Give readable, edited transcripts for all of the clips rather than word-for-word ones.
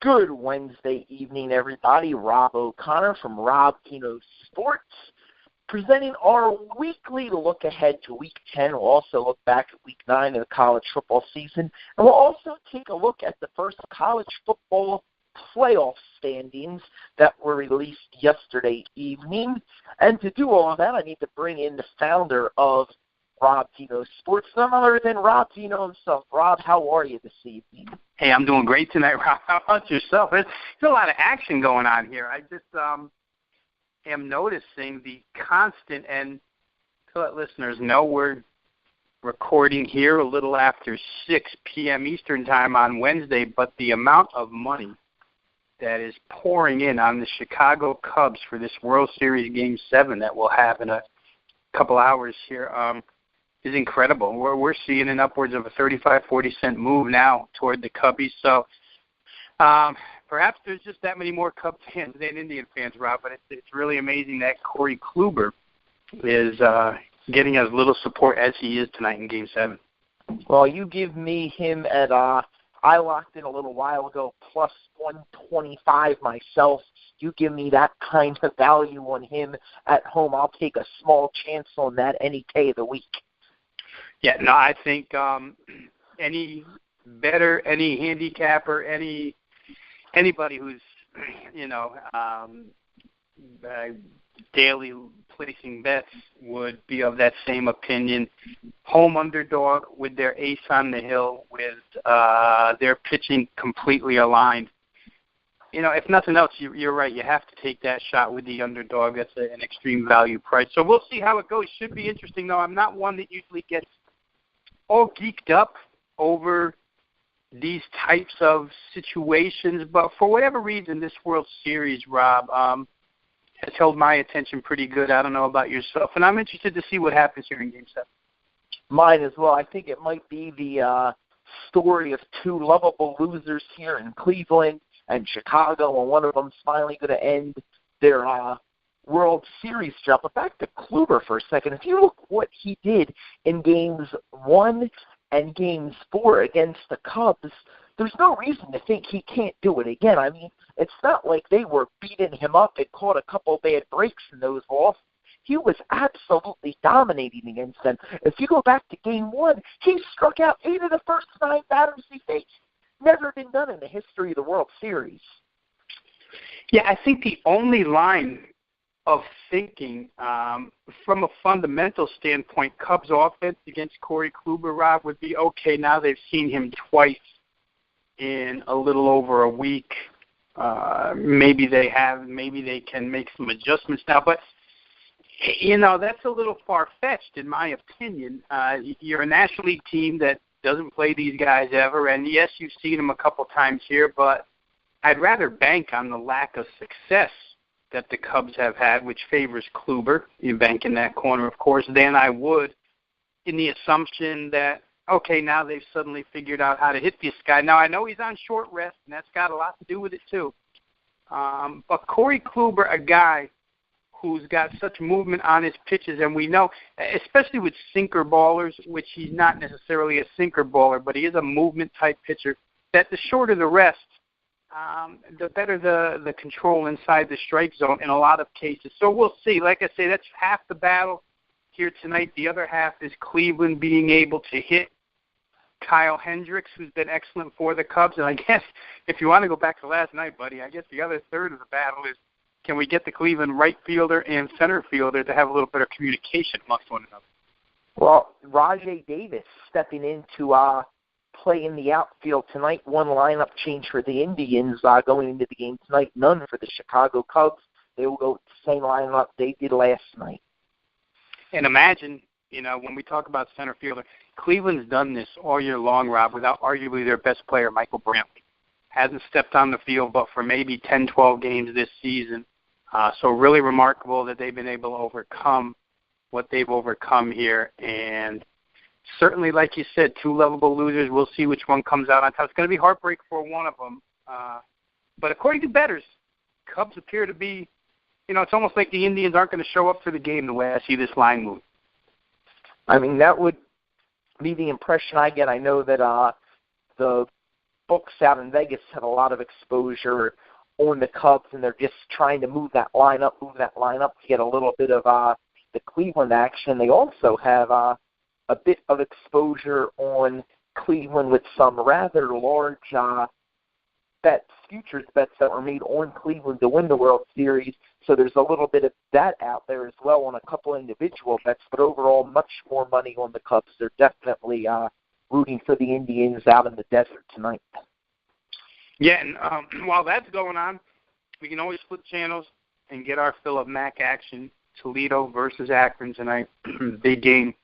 Good Wednesday evening, everybody. Rob O'Connor from Rob Veno Sports, presenting our weekly look ahead to Week 10. We'll also look back at Week 9 of the college football season, and we'll also take a look at the first college football playoff standings that were released yesterday evening. And to do all of that, I need to bring in the founder of Rob Veno Sports, none other than Rob Veno himself. Rob, how are you this evening? Hey, I'm doing great tonight, Rob. How about yourself? There's a lot of action going on here. I just am noticing the constant, and to let listeners know, we're recording here a little after 6 p.m. Eastern Time on Wednesday, but the amount of money that is pouring in on the Chicago Cubs for this World Series Game 7 that we'll have in a couple hours here is incredible. We're seeing an upwards of a 35-40 cent move now toward the Cubbies. So perhaps there's just that many more Cub fans than Indian fans, Rob, but it's really amazing that Corey Kluber is getting as little support as he is tonight in Game 7. Well, you give me him at, I locked in a little while ago, plus 125 myself. You give me that kind of value on him at home, I'll take a small chance on that any day of the week. Yeah, no, I think any bettor, any handicapper, anybody who's, daily placing bets would be of that same opinion. Home underdog with their ace on the hill, with their pitching completely aligned. If nothing else, you're right. You have to take that shot with the underdog. That's an extreme value price. So we'll see how it goes. Should be interesting, though. I'm not one that usually gets all geeked up over these types of situations, but for whatever reason, this World Series, Rob, has held my attention pretty good. I don't know about yourself, and I'm interested to see what happens here in Game 7. Mine as well. I think it might be the story of two lovable losers here in Cleveland and Chicago, and one of them's finally going to end their World Series job. But back to Kluber for a second. If you look what he did in Games 1 and Games 4 against the Cubs, there's no reason to think he can't do it again. I mean, it's not like they were beating him up and caught a couple bad breaks in those off. He was absolutely dominating against them. If you go back to Game 1, he struck out 8 of the first 9 batters he faced. Never been done in the history of the World Series. Yeah, I think the only line of thinking from a fundamental standpoint, Cubs offense against Corey Kluber, Rob, would be, okay, now they've seen him twice in a little over a week. Maybe they can make some adjustments now. But, that's a little far-fetched in my opinion. You're a National League team that doesn't play these guys ever, and yes, you've seen them a couple times here, but I'd rather bank on the lack of success that the Cubs have had, which favors Kluber, you bank in that corner, of course, than I would in the assumption that, okay, now they've suddenly figured out how to hit this guy. Now, I know he's on short rest, and that's got a lot to do with it, too. But Corey Kluber, a guy who's got such movement on his pitches, and we know, especially with sinker ballers, which he's not necessarily a sinker baller, but he is a movement-type pitcher, that the shorter the rest, the better the control inside the strike zone in a lot of cases. So we'll see. Like I say, that's half the battle here tonight. The other half is Cleveland being able to hit Kyle Hendricks, who's been excellent for the Cubs. And I guess if you want to go back to last night, buddy, I guess the other third of the battle is, can we get the Cleveland right fielder and center fielder to have a little better communication amongst one another? Well, Rajai Davis stepping in to play in the outfield tonight. One lineup change for the Indians going into the game tonight. None for the Chicago Cubs. They will go with the same lineup they did last night. And imagine, when we talk about center fielder, Cleveland's done this all year long, Rob, without arguably their best player, Michael Brantley. Hasn't stepped on the field but for maybe 10, 12 games this season. So really remarkable that they've been able to overcome what they've overcome here. And certainly, like you said, two lovable losers. We'll see which one comes out on top. It's going to be heartbreak for one of them. But according to bettors, Cubs appear to be, it's almost like the Indians aren't going to show up for the game the way I see this line move. I mean, that would be the impression I get. I know that the books out in Vegas have a lot of exposure on the Cubs, and they're just trying to move that line up to get a little bit of the Cleveland action. They also have a bit of exposure on Cleveland with some rather large futures bets that were made on Cleveland to win the World Series. So there's a little bit of that out there as well on a couple individual bets, but overall much more money on the Cubs. They're definitely rooting for the Indians out in the desert tonight. Yeah, and while that's going on, we can always flip channels and get our fill of MAC action. Toledo versus Akron tonight. Big game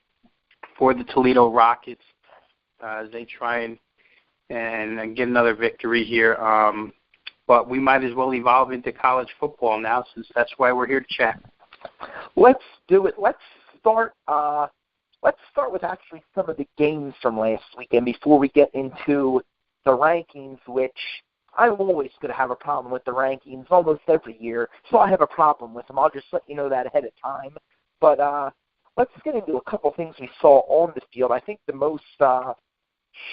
for the Toledo Rockets as they try and get another victory here. But we might as well evolve into college football now, since that's why we're here to chat. Let's do it. Let's start with actually some of the games from last weekend before we get into the rankings, which I'm always going to have a problem with the rankings almost every year, so I have a problem with them. I'll just let you know that ahead of time. But let's get into a couple things we saw on the field. I think the most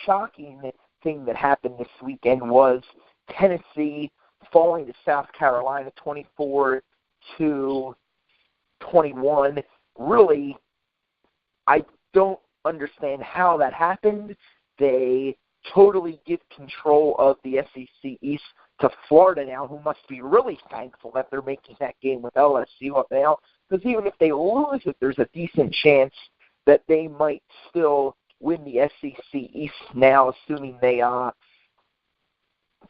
shocking thing that happened this weekend was Tennessee falling to South Carolina 24-21. Really, I don't understand how that happened. They totally give control of the SEC East to Florida now, who must be really thankful that they're making that game with LSU up now, because even if they lose it, there's a decent chance that they might still win the SEC East now, assuming they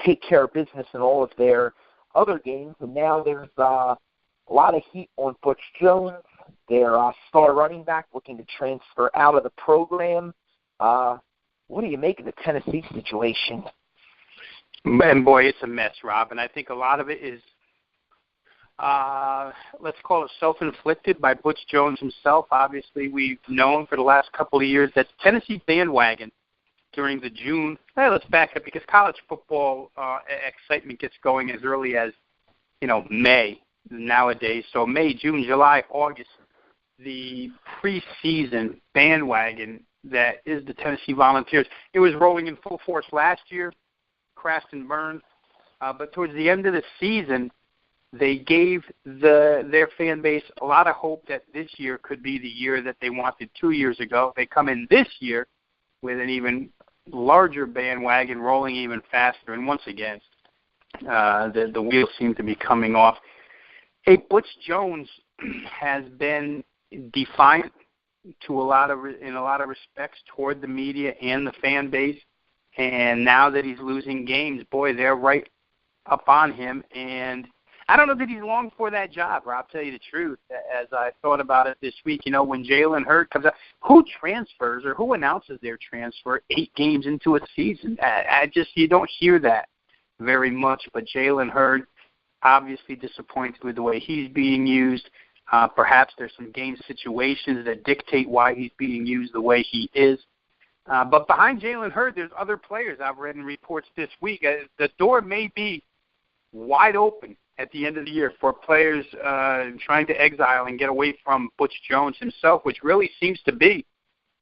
take care of business in all of their other games. And now there's a lot of heat on Butch Jones, their star running back, looking to transfer out of the program. What do you make of the Tennessee situation? And, boy, it's a mess, Rob. And I think a lot of it is, let's call it self-inflicted by Butch Jones himself. Obviously, we've known for the last couple of years that Tennessee bandwagon during the June. Let's back up, because college football excitement gets going as early as, May nowadays. So May, June, July, August, the preseason bandwagon that is the Tennessee Volunteers. It was rolling in full force last year, crashed and burned. But towards the end of the season, they gave their fan base a lot of hope that this year could be the year that they wanted 2 years ago. They come in this year with an even larger bandwagon rolling even faster. And once again, the wheels seem to be coming off. Hey, Butch Jones has been defiant in a lot of respects toward the media and the fan base. And now that he's losing games, boy, they're right up on him. And I don't know that he's long for that job, Rob, I'll tell you the truth. As I thought about it this week, when Jalen Hurd comes out, who transfers or who announces their transfer 8 games into a season? You don't hear that very much. But Jalen Hurd, obviously disappointed with the way he's being used. Perhaps there's some game situations that dictate why he's being used the way he is. But behind Jalen Hurd, there's other players I've read in reports this week. The door may be wide open at the end of the year for players trying to exile and get away from Butch Jones himself, which really seems to be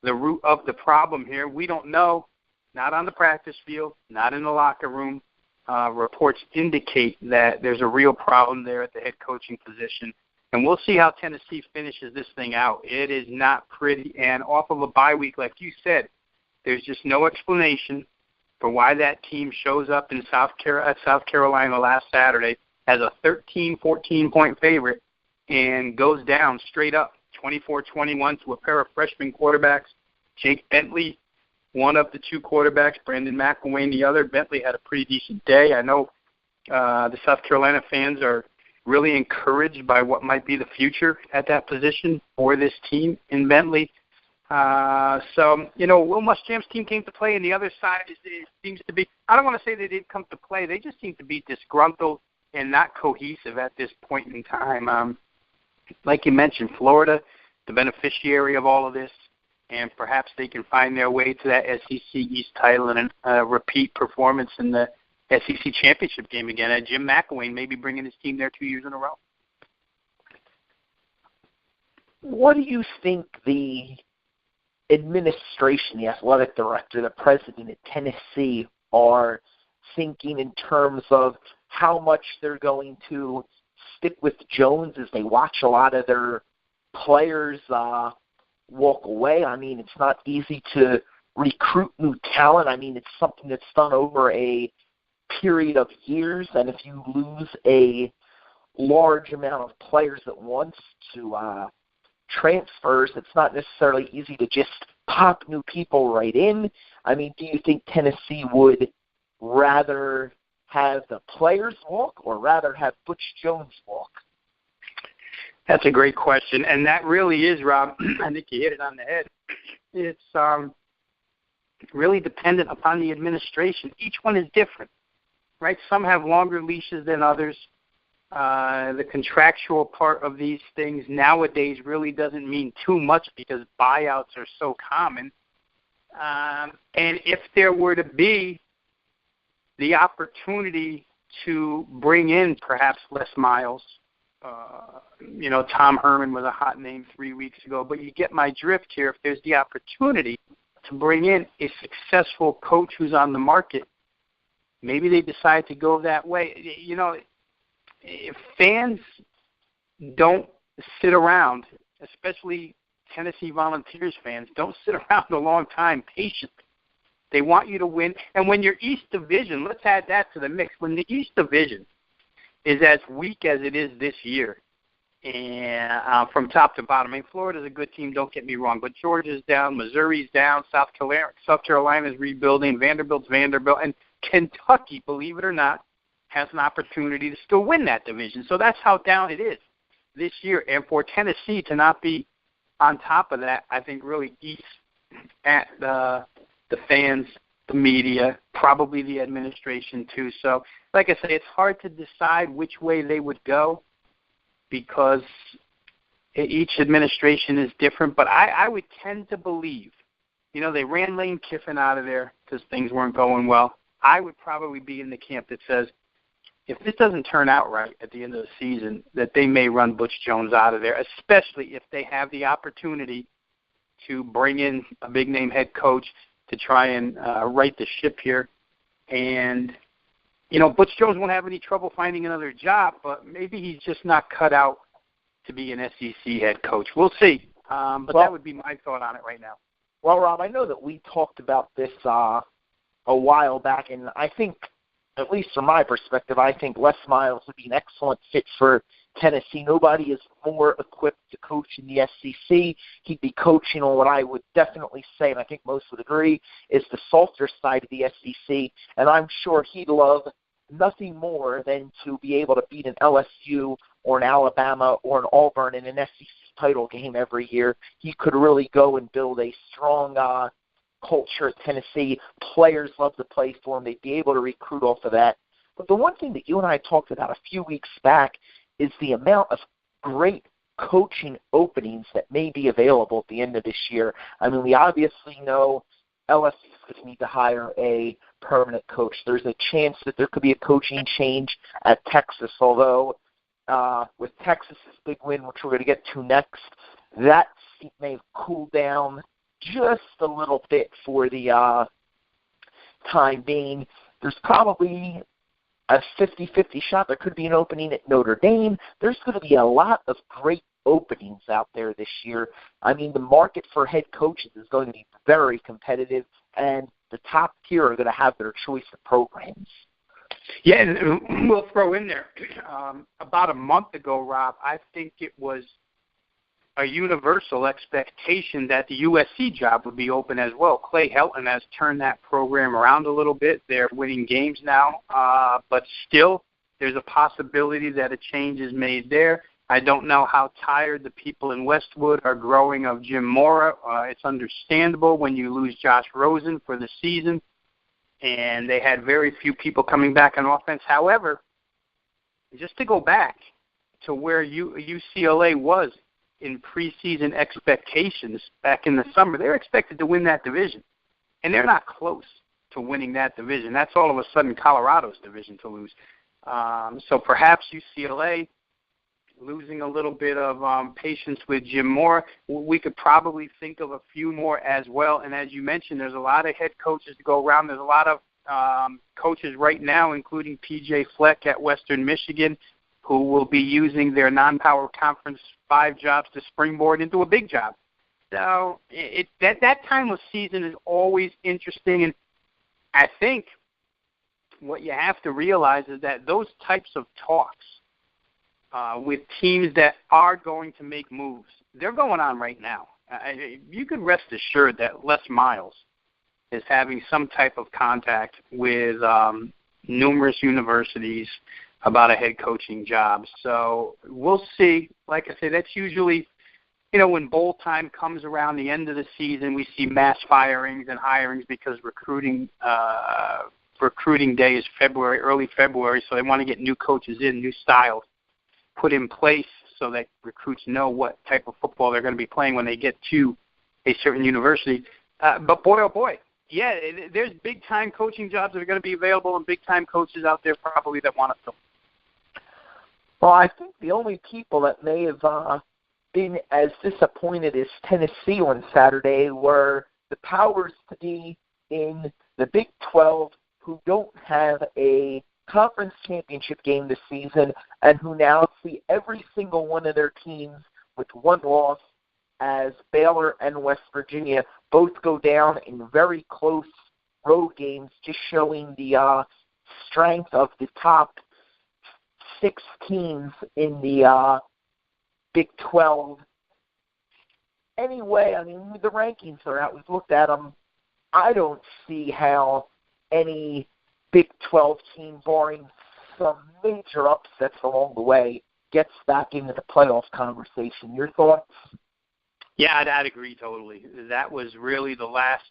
the root of the problem here. We don't know, not on the practice field, not in the locker room. Reports indicate that there's a real problem there at the head coaching position. And we'll see how Tennessee finishes this thing out. It is not pretty. And off of a bye week, like you said, there's just no explanation for why that team shows up in South Carolina last Saturday as a 13, 14-point favorite and goes down straight up 24-21 to a pair of freshman quarterbacks. Jake Bentley, one of the 2 quarterbacks, Brandon McElwain, the other. Bentley had a pretty decent day. I know the South Carolina fans are really encouraged by what might be the future at that position for this team in Bentley. So, Will Muschamp's team came to play, and the other side it seems to be, I don't want to say they didn't come to play, they just seem to be disgruntled and not cohesive at this point in time. Like you mentioned, Florida, the beneficiary of all of this, and perhaps they can find their way to that SEC East title and a repeat performance in the SEC championship game again. Jim McElwain may be bringing his team there 2 years in a row. What do you think the administration, the athletic director, the president at Tennessee are thinking in terms of how much they're going to stick with Jones as they watch a lot of their players walk away. I mean, it's not easy to recruit new talent. I mean, it's something that's done over a period of years, and if you lose a large amount of players at once to transfers, it's not necessarily easy to just pop new people right in. I mean, do you think Tennessee would rather have the players walk or rather have Butch Jones walk? That's a great question, and that really is, Rob, I think you hit it on the head. It's really dependent upon the administration. Each one is different, right? Some have longer leashes than others. The contractual part of these things nowadays really doesn't mean too much because buyouts are so common. And if there were to be the opportunity to bring in perhaps Les Miles, Tom Herman was a hot name 3 weeks ago, but you get my drift here. If there's the opportunity to bring in a successful coach who's on the market, maybe they decide to go that way. If fans don't sit around, especially Tennessee Volunteers fans, don't sit around a long time patiently. They want you to win. And when your East Division, let's add that to the mix, when the East Division is as weak as it is this year, and from top to bottom, I mean, Florida's a good team, don't get me wrong, but Georgia's down, Missouri's down, South Carolina's rebuilding, Vanderbilt's Vanderbilt, and Kentucky, believe it or not, has an opportunity to still win that division. So that's how down it is this year. And for Tennessee to not be on top of that, I think really eats at the fans, the media, probably the administration too. So, like I say, it's hard to decide which way they would go because each administration is different. But I would tend to believe, they ran Lane Kiffin out of there because things weren't going well. I would probably be in the camp that says, if this doesn't turn out right at the end of the season, that they may run Butch Jones out of there, especially if they have the opportunity to bring in a big-name head coach to try and right the ship here. And, Butch Jones won't have any trouble finding another job, but maybe he's just not cut out to be an SEC head coach. We'll see. But that would be my thought on it right now. Well, Rob, I know that we talked about this a while back, and I think, at least from my perspective, I think Les Miles would be an excellent fit for Tennessee. Nobody is more equipped to coach in the SEC. He'd be coaching on what I would definitely say, and I think most would agree, is the softer side of the SEC, and I'm sure he'd love nothing more than to be able to beat an LSU or an Alabama or an Auburn in an SEC title game every year. He could really go and build a strong culture at Tennessee. Players love to play for him. They'd be able to recruit off of that. But the one thing that you and I talked about a few weeks back is the amount of great coaching openings that may be available at the end of this year. I mean, we obviously know LSU is going to need to hire a permanent coach. There's a chance that there could be a coaching change at Texas, although with Texas's big win, which we're going to get to next, that seat may have cooled down just a little bit for the time being. There's probably a 50-50 shot there could be an opening at Notre Dame. There's going to be a lot of great openings out there this year. I mean, the market for head coaches is going to be very competitive, and the top tier are going to have their choice of programs. Yeah, and we'll throw in there, about a month ago, Rob, I think it was a universal expectation that the USC job would be open as well. Clay Helton has turned that program around a little bit. They're winning games now, but still there's a possibility that a change is made there. I don't know how tired the people in Westwood are growing of Jim Mora. It's understandable when you lose Josh Rosen for the season, and they had very few people coming back on offense. However, just to go back to where UCLA was in preseason expectations back in the summer, they're expected to win that division, and they're not close to winning that division. That's all of a sudden Colorado's division to lose. So perhaps UCLA losing a little bit of patience with Jim Moore. We could probably think of a few more as well. And as you mentioned, there's a lot of head coaches to go around. There's a lot of coaches right now, including P.J. Fleck at Western Michigan, who will be using their non-power conference 5 jobs to springboard into a big job. So that time of season is always interesting, and I think what you have to realize is that those types of talks with teams that are going to make moves, they're going on right now. You could rest assured that Les Miles is having some type of contact with numerous universities about a head coaching job. So we'll see. Like I say, that's usually, when bowl time comes around the end of the season, we see mass firings and hirings because recruiting day is early February, so they want to get new coaches in, new styles put in place so that recruits know what type of football they're going to be playing when they get to a certain university. But boy, oh boy, yeah, there's big-time coaching jobs that are going to be available and big-time coaches out there probably that want to fill. Well, I think the only people that may have been as disappointed as Tennessee on Saturday were the powers to be in the Big 12 who don't have a conference championship game this season and who now see every single one of their teams with one loss as Baylor and West Virginia both go down in very close road games, just showing the strength of the top 6 teams in the Big 12. Anyway, the rankings are out. We've looked at them. I don't see how any Big 12 team, barring some major upsets along the way, gets back into the playoff conversation. Your thoughts? Yeah, I'd agree totally. That was really the last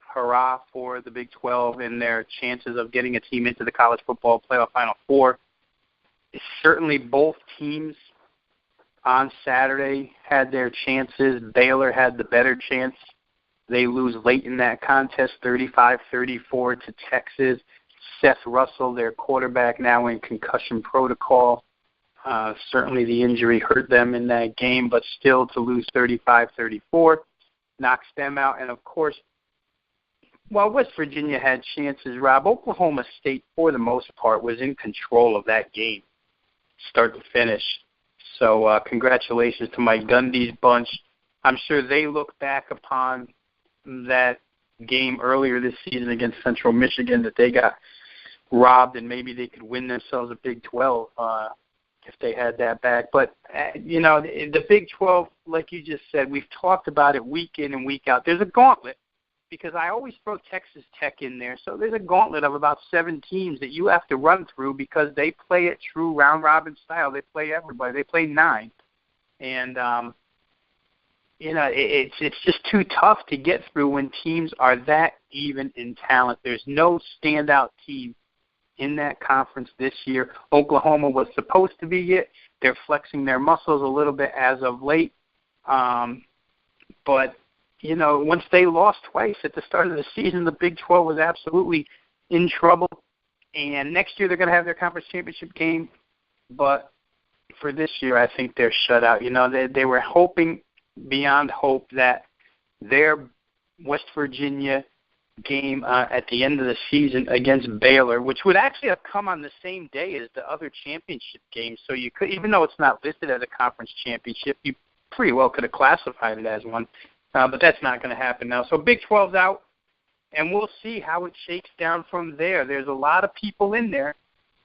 hurrah for the Big 12 and their chances of getting a team into the college football playoff Final Four. Certainly both teams on Saturday had their chances. Baylor had the better chance. They lose late in that contest, 35-34 to Texas. Seth Russell, their quarterback, now in concussion protocol. Certainly the injury hurt them in that game, but still to lose 35-34 knocks them out. And, of course, while West Virginia had chances, Rob, Oklahoma State, for the most part, was in control of that game, start to finish. So congratulations to Mike Gundy's bunch. I'm sure they look back upon that game earlier this season against Central Michigan that they got robbed, and maybe they could win themselves a Big 12 if they had that back. But, the Big 12, like you just said, we've talked about it week in and week out. There's a gauntlet because I always throw Texas Tech in there. So there's a gauntlet of about 7 teams that you have to run through because they play it true round-robin style. They play everybody. They play 9. And, it's just too tough to get through when teams are that even in talent. There's no standout team in that conference this year. Oklahoma was supposed to be it. They're flexing their muscles a little bit as of late. But, once they lost twice at the start of the season, the Big 12 was absolutely in trouble. And next year they're going to have their conference championship game. But for this year, I think they're shut out. They were hoping beyond hope that their West Virginia game at the end of the season against Baylor, which would actually have come on the same day as the other championship game. So you could, even though it's not listed as a conference championship, you pretty well could have classified it as one. But that's not going to happen now. So Big 12's out, and we'll see how it shakes down from there. There's a lot of people in there,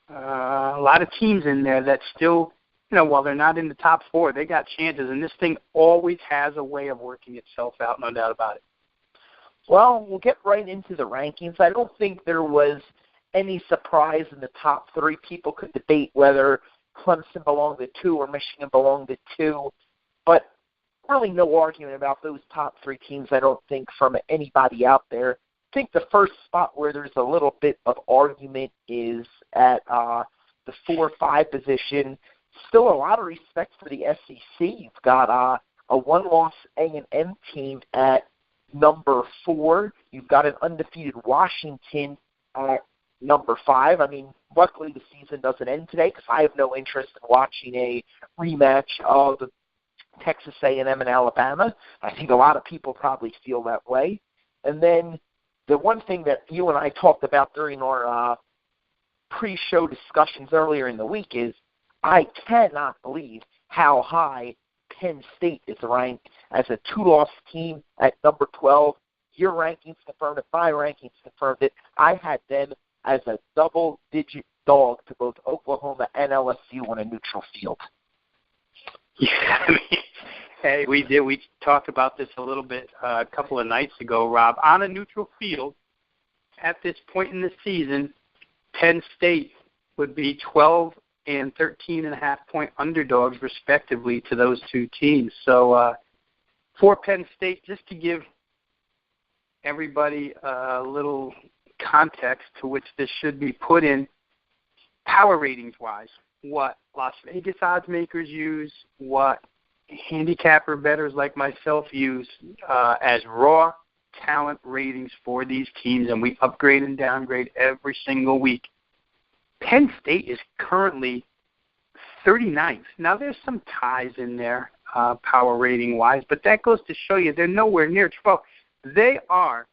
a lot of teams in there that still, while they're not in the top 4, they got chances. And this thing always has a way of working itself out, no doubt about it. Well, we'll get right into the rankings. I don't think there was any surprise in the top 3. People could debate whether Clemson belonged to 2 or Michigan belonged to 2, but really no argument about those top 3 teams, I don't think, from anybody out there. I think the first spot where there's a little bit of argument is at the 4-5 position. Still a lot of respect for the SEC. You've got a one-loss A&M team at number 4. You've got an undefeated Washington at number 5. Luckily the season doesn't end today because I have no interest in watching a rematch of Texas A&M and Alabama. I think a lot of people probably feel that way. And then the one thing that you and I talked about during our pre-show discussions earlier in the week is I cannot believe how high Penn State is ranked as a 2-loss team at number 12. Your rankings confirmed it. My rankings confirmed it. I had them as a double-digit dog to both Oklahoma and LSU on a neutral field. Yeah, I mean, hey, we did. We talked about this a little bit a couple of nights ago, Rob. On a neutral field, at this point in the season, Penn State would be 12 and 13.5-point underdogs, respectively, to those two teams. So for Penn State, just to give everybody a little context to which this should be put in, power ratings-wise, what Las Vegas odds makers use, what handicapper bettors like myself use as raw talent ratings for these teams, and we upgrade and downgrade every single week. Penn State is currently 39th. Now, there's some ties in there power rating-wise, but that goes to show you they're nowhere near 12. They are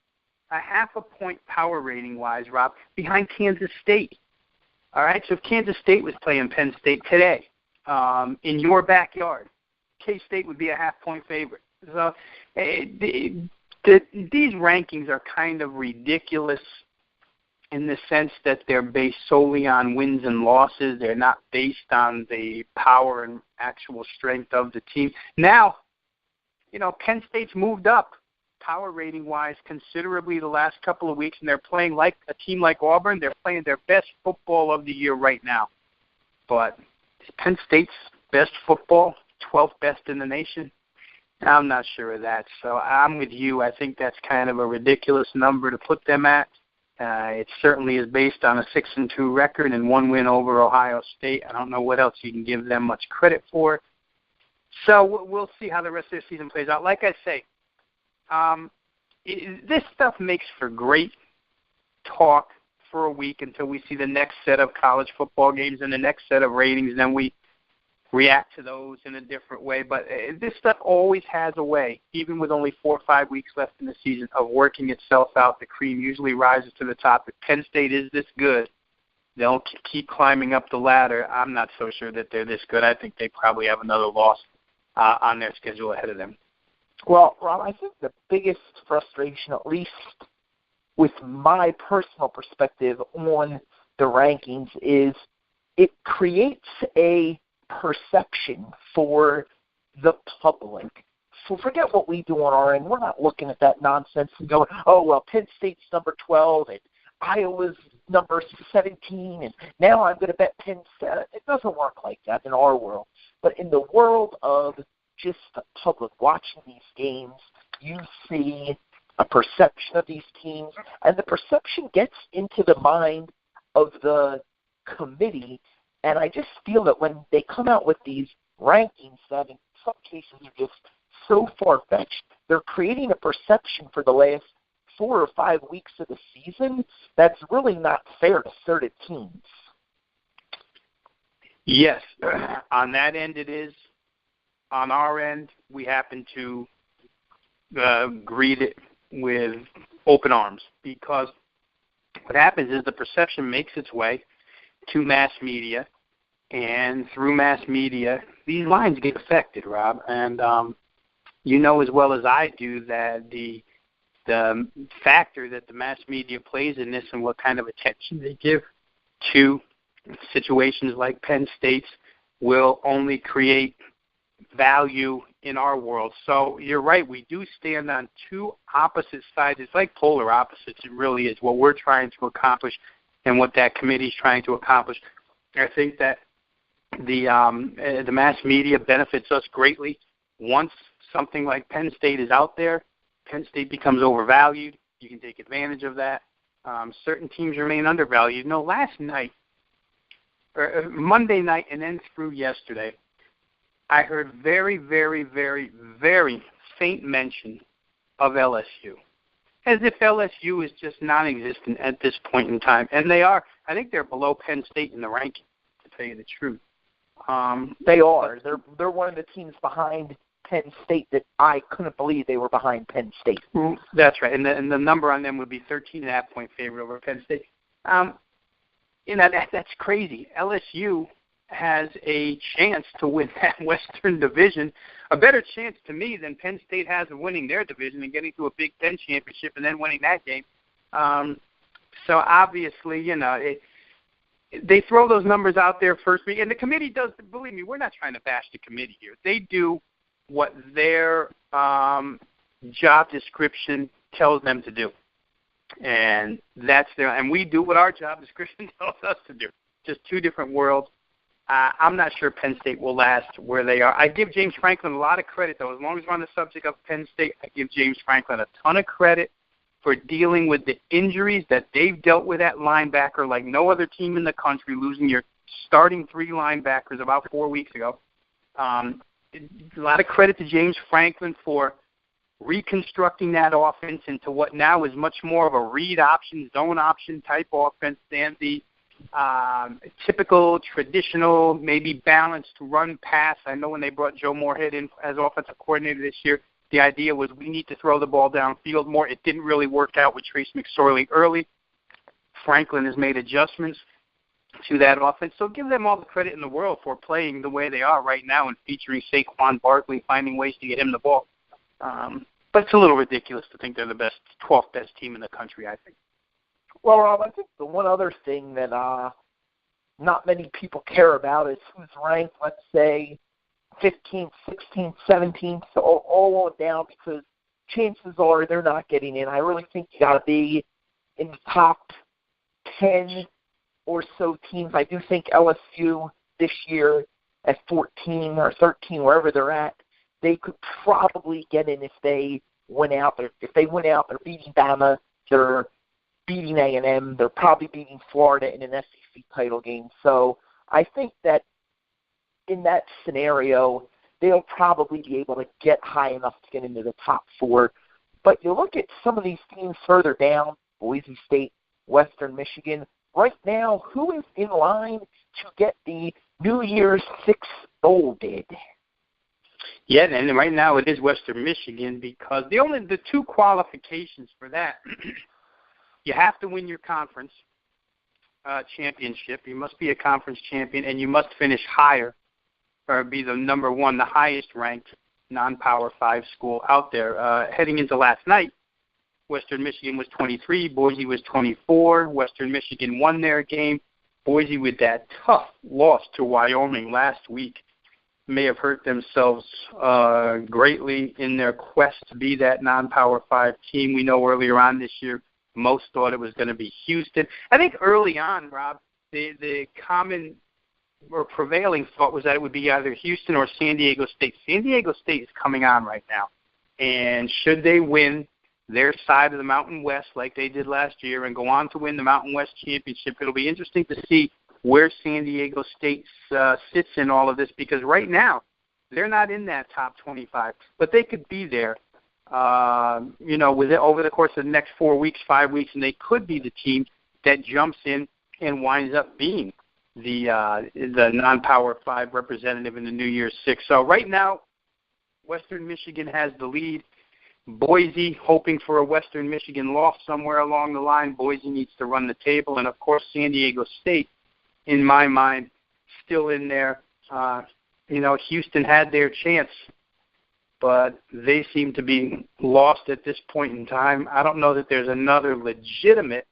a half a point power rating-wise, Rob, behind Kansas State. All right, so if Kansas State was playing Penn State today in your backyard, K-State would be a half-point favorite. So these rankings are kind of ridiculous in the sense that they're based solely on wins and losses. They're not based on the power and actual strength of the team. Now, Penn State's moved up power rating-wise considerably the last couple of weeks, and they're playing like a team like Auburn. They're playing their best football of the year right now. But is Penn State's best football 12th best in the nation? I'm not sure of that. So I'm with you. I think that's kind of a ridiculous number to put them at. It certainly is based on a 6-2 record and one win over Ohio State. I don't know what else you can give them much credit for. So we'll see how the rest of the season plays out. Like I say, this stuff makes for great talk for a week until we see the next set of college football games and the next set of ratings, and then we react to those in a different way. But this stuff always has a way, even with only 4 or 5 weeks left in the season, of working itself out. The cream usually rises to the top. If Penn State is this good, they'll keep climbing up the ladder. I'm not so sure that they're this good. I think they probably have another loss on their schedule ahead of them. Well, Rob, I think the biggest frustration, at least with my personal perspective on the rankings, is it creates a perception for the public. So forget what we do on our end. We're not looking at that nonsense and going, oh, well, Penn State's number 12 and Iowa's number 17, and now I'm going to bet Penn State. It doesn't work like that in our world. But in the world of just the public watching these games, you see a perception of these teams, and the perception gets into the mind of the committee. And I just feel that when they come out with these rankings that in some cases are just so far-fetched, they're creating a perception for the last 4 or 5 weeks of the season that's really not fair to certain teams. Yes, on that end it is. On our end, we happen to greet it with open arms, because what happens is the perception makes its way to mass media, and through mass media, these lines get affected, Rob. And you know as well as I do that the factor that the mass media plays in this and what kind of attention they give to situations like Penn State's will only create value in our world. So you're right, we do stand on two opposite sides. It's like polar opposites. It really is what we're trying to accomplish and what that committee is trying to accomplish. I think that the mass media benefits us greatly. Once something like Penn State is out there, Penn State becomes overvalued. You can take advantage of that. Certain teams remain undervalued. Last night, or Monday night and then through yesterday, I heard very, very, very, very faint mention of LSU, as if LSU is just non-existent at this point in time. And they are. I think they're below Penn State in the ranking, to tell you the truth. They are. They're one of the teams behind Penn State that I couldn't believe they were behind Penn State. That's right, and the number on them would be 13.5-point favorite over Penn State. That's crazy. LSU has a chance to win that Western Division, a better chance to me than Penn State has of winning their division and getting to a Big Ten championship and then winning that game. So obviously, they throw those numbers out there first week, and the committee does. Believe me, we're not trying to bash the committee here. They do what their job description tells them to do, and and we do what our job description tells us to do. Just two different worlds. I'm not sure Penn State will last where they are. I give James Franklin a lot of credit, though. As long as we're on the subject of Penn State, I give James Franklin a ton of credit for dealing with the injuries that they've dealt with at linebacker like no other team in the country, losing your starting 3 linebackers about 4 weeks ago. A lot of credit to James Franklin for reconstructing that offense into what now is much more of a read option, zone option type offense than the typical, traditional, maybe balanced run pass. I know when they brought Joe Moorhead in as offensive coordinator this year, the idea was we need to throw the ball downfield more. It didn't really work out with Trace McSorley early. Franklin has made adjustments to that offense. So give them all the credit in the world for playing the way they are right now and featuring Saquon Barkley, finding ways to get him the ball. But it's a little ridiculous to think they're the 12th best team in the country, I think. Well, Rob, I think the one other thing that not many people care about is who's ranked, let's say, 15th, 16th, 17th, so all on down, because chances are they're not getting in. I really think you got to be in the top 10 or so teams. I do think LSU this year at 14 or 13, wherever they're at, they could probably get in if they win out. If they win out, they're beating Bama, they're beating A&M, they're probably beating Florida in an SEC title game. So I think that in that scenario, they'll probably be able to get high enough to get into the top 4. But you look at some of these teams further down, Boise State, Western Michigan, right now, who is in line to get the New Year's 6 bowl bid? Yeah, and right now it is Western Michigan because the 2 qualifications for that, you have to win your conference championship. You must be a conference champion, and you must finish higher or be the number 1, the highest-ranked non-Power 5 school out there. Heading into last night, Western Michigan was 23, Boise was 24. Western Michigan won their game. Boise, with that tough loss to Wyoming last week, may have hurt themselves greatly in their quest to be that non-Power 5 team. We know earlier on this year, most thought it was going to be Houston. I think early on, Rob, the common or prevailing thought was that it would be either Houston or San Diego State. San Diego State is coming on right now, and should they win their side of the Mountain West like they did last year and go on to win the Mountain West Championship, it'll be interesting to see where San Diego State sits in all of this, because right now they're not in that top 25, but they could be there, over the course of the next 4 weeks, 5 weeks, and they could be the team that jumps in and winds up being the non-Power 5 representative in the New Year's 6. So right now, Western Michigan has the lead. Boise, hoping for a Western Michigan loss somewhere along the line. Boise needs to run the table. And, of course, San Diego State, in my mind, still in there. Houston had their chance, but they seem to be lost at this point in time. I don't know that there's another legitimate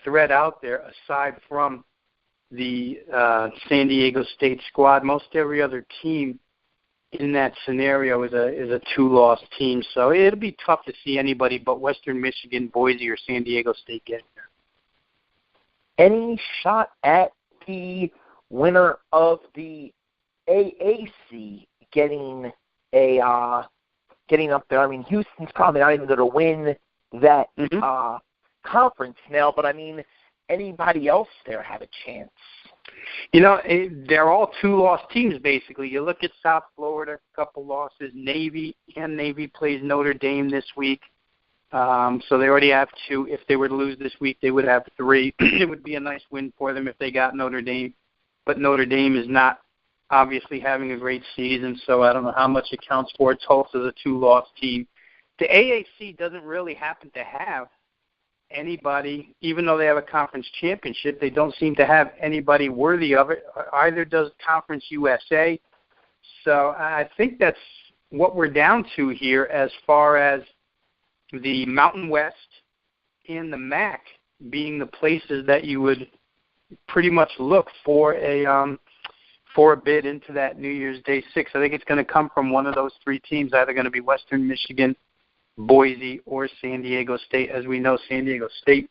threat out there aside from the San Diego State squad. Most every other team in that scenario is a 2-loss team, so it'll be tough to see anybody but Western Michigan, Boise, or San Diego State getting there. Any shot at the winner of the AAC getting up there? I mean, Houston's probably not even going to win that conference now, but I mean, anybody else there have a chance? They're all 2-loss teams, basically. You look at South Florida, a couple losses. Navy plays Notre Dame this week. So they already have 2. If they were to lose this week, they would have 3. It would be a nice win for them if they got Notre Dame. But Notre Dame is not obviously having a great season, so I don't know how much it counts for. Tulsa's a 2-loss team. The AAC doesn't really happen to have anybody, even though they have a conference championship, they don't seem to have anybody worthy of it. Either does Conference USA. So I think that's what we're down to here as far as the Mountain West and the MAC being the places that you would pretty much look for a bid into that New Year's Day 6. I think it's going to come from one of those three teams, either going to be Western Michigan, Boise, or San Diego State. As we know, San Diego State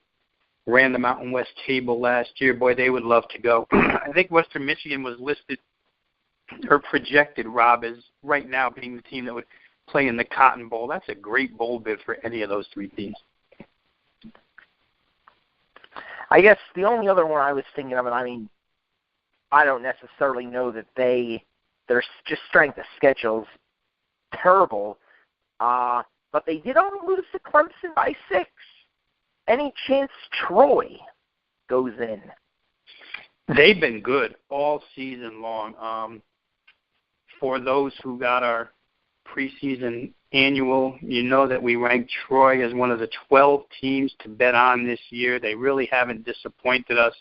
ran the Mountain West table last year. Boy, they would love to go. I think Western Michigan was listed or projected, Rob, as right now being the team that would play in the Cotton Bowl. That's a great bowl bid for any of those three teams. I guess the only other one I was thinking of, and I mean, I don't necessarily know that their just strength of schedule's terrible, but they did only lose to Clemson by 6. Any chance Troy goes in? They've been good all season long. For those who got our preseason annual, you know that we ranked Troy as one of the 12 teams to bet on this year. They really haven't disappointed us.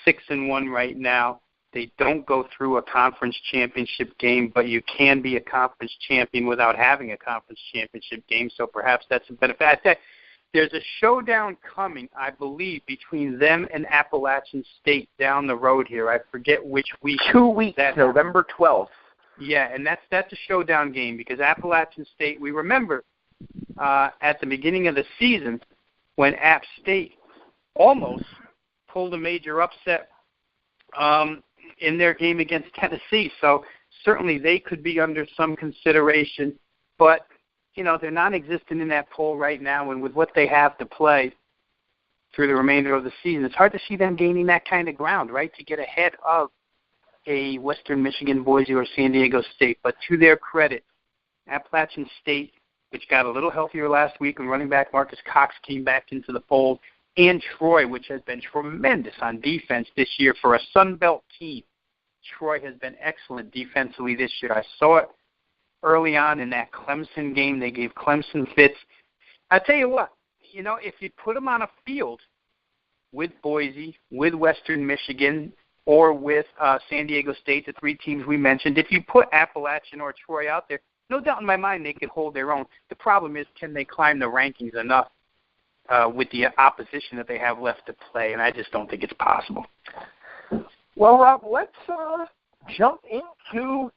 6-1 right now. They don't go through a conference championship game, but you can be a conference champion without having a conference championship game, so perhaps that's a benefit. I think there's a showdown coming, I believe, between them and Appalachian State down the road here. I forget which week. 2 weeks, November 12th. Yeah, and that's a showdown game because Appalachian State, we remember at the beginning of the season when App State almost pulled a major upset in their game against Tennessee. So certainly they could be under some consideration. But, you know, they're non-existent in that poll right now, and with what they have to play through the remainder of the season, it's hard to see them gaining that kind of ground, right, to get ahead of a Western Michigan, Boise, or San Diego State. But to their credit, Appalachian State, which got a little healthier last week when running back Marcus Cox came back into the fold, and Troy, which has been tremendous on defense this year for a Sun Belt team. Troy has been excellent defensively this year. I saw it early on in that Clemson game. They gave Clemson fits. I tell you what, you know, if you put them on a field with Boise, with Western Michigan, or with San Diego State, the three teams we mentioned, if you put Appalachian or Troy out there, no doubt in my mind they could hold their own. The problem is, can they climb the rankings enough with the opposition that they have left to play? And I just don't think it's possible. Well, Rob, let's jump into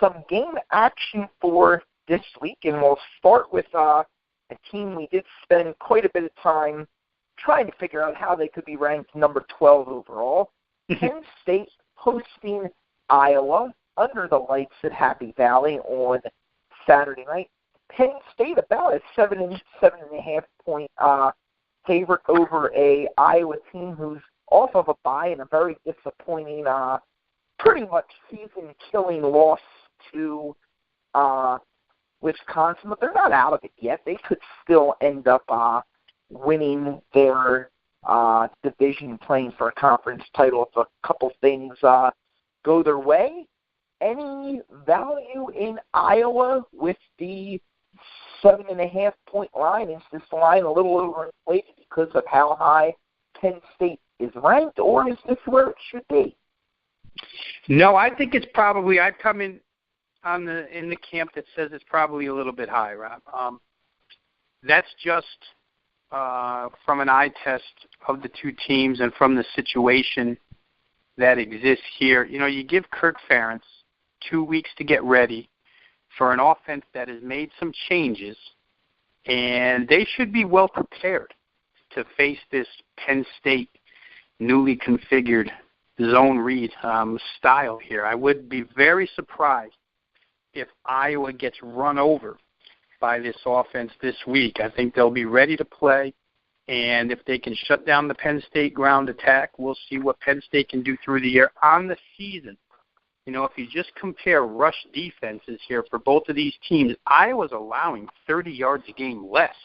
some game action for this week, and we'll start with a team we did spend quite a bit of time trying to figure out how they could be ranked number 12 overall. Penn State hosting Iowa under the lights at Happy Valley on Saturday night. Penn State about a 7.5 point favorite over a Iowa team who's off of a bye and a very disappointing, pretty much season-killing loss to Wisconsin. But they're not out of it yet. They could still end up winning their division, playing for a conference title if a couple things go their way. Any value in Iowa with the 7.5 point line? Is this line a little overinflated because of how high Penn State is ranked, or is this where it should be? No, I think it's probably, I'd come in in the camp that says it's probably a little bit high, Rob. That's just from an eye test of the two teams and from the situation that exists here. You know, you give Kirk Ferentz 2 weeks to get ready for an offense that has made some changes, and they should be well prepared to face this Penn State newly configured zone read style here. I would be very surprised if Iowa gets run over by this offense this week. I think they'll be ready to play, and if they can shut down the Penn State ground attack, we'll see what Penn State can do through the year. On the season, you know, if you just compare rush defenses here for both of these teams, Iowa's allowing 30 yards a game less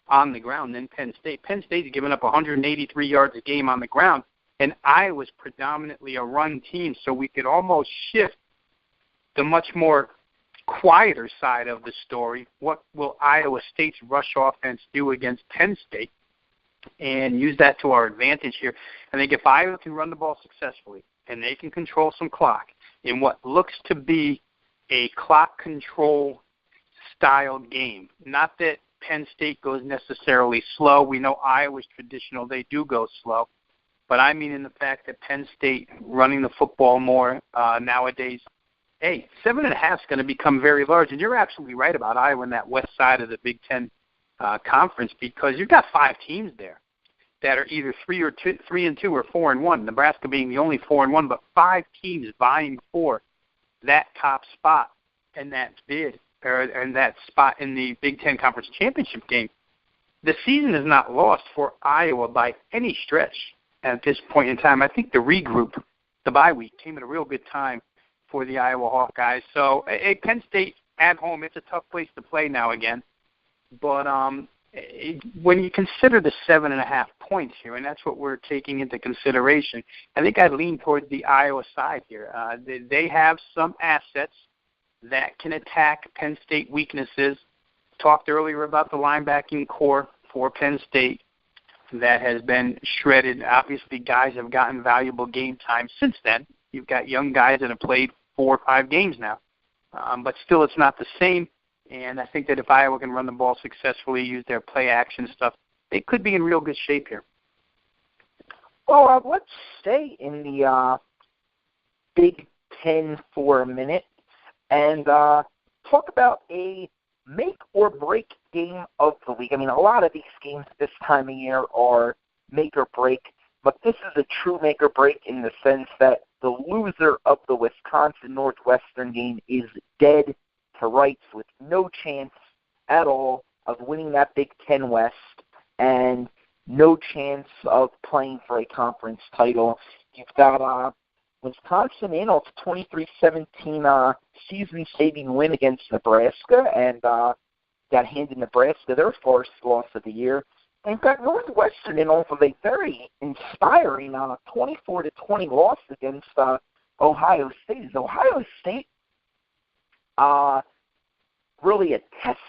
on the ground than Penn State. Penn State's given up 183 yards a game on the ground, and Iowa's predominantly a run team, so we could almost shift the much more quieter side of the story, what will Iowa State's rush offense do against Penn State, and use that to our advantage here. I think if Iowa can run the ball successfully and they can control some clock in what looks to be a clock control style game, not that Penn State goes necessarily slow. We know Iowa's traditional, they do go slow. But I mean in the fact that Penn State running the football more nowadays, hey, 7.5 is going to become very large. And you're absolutely right about Iowa in that west side of the Big Ten conference, because you've got 5 teams there that are either 3-2 or 4-1. Nebraska being the only 4-1, but 5 teams vying for that top spot and that bid and that spot in the Big Ten Conference Championship game. The season is not lost for Iowa by any stretch at this point in time. I think the regroup, the bye week, came at a real good time for the Iowa Hawkeyes. So, Penn State at home, it's a tough place to play now again. But when you consider the 7.5 points here, and that's what we're taking into consideration, I think I'd lean towards the Iowa side here. They have some assets that can attack Penn State weaknesses. Talked earlier about the linebacking core for Penn State that has been shredded. Obviously, guys have gotten valuable game time since then. You've got young guys that have played 4 or 5 games now. But still, it's not the same. And I think that if Iowa can run the ball successfully, use their play action stuff, they could be in real good shape here. Well, let's stay in the Big Ten for a minute and talk about a make-or-break game of the league. I mean, a lot of these games this time of year are make-or-break, but this is a true make-or-break in the sense that the loser of the Wisconsin-Northwestern game is dead to rights with no chance at all of winning that Big Ten West and no chance of playing for a conference title. You've got Wisconsin in, it's a 23-17 season-saving win against Nebraska, and got handed Nebraska their first loss of the year. And got Northwestern in off of a very inspiring 24-20 loss against Ohio State. Is Ohio State really a test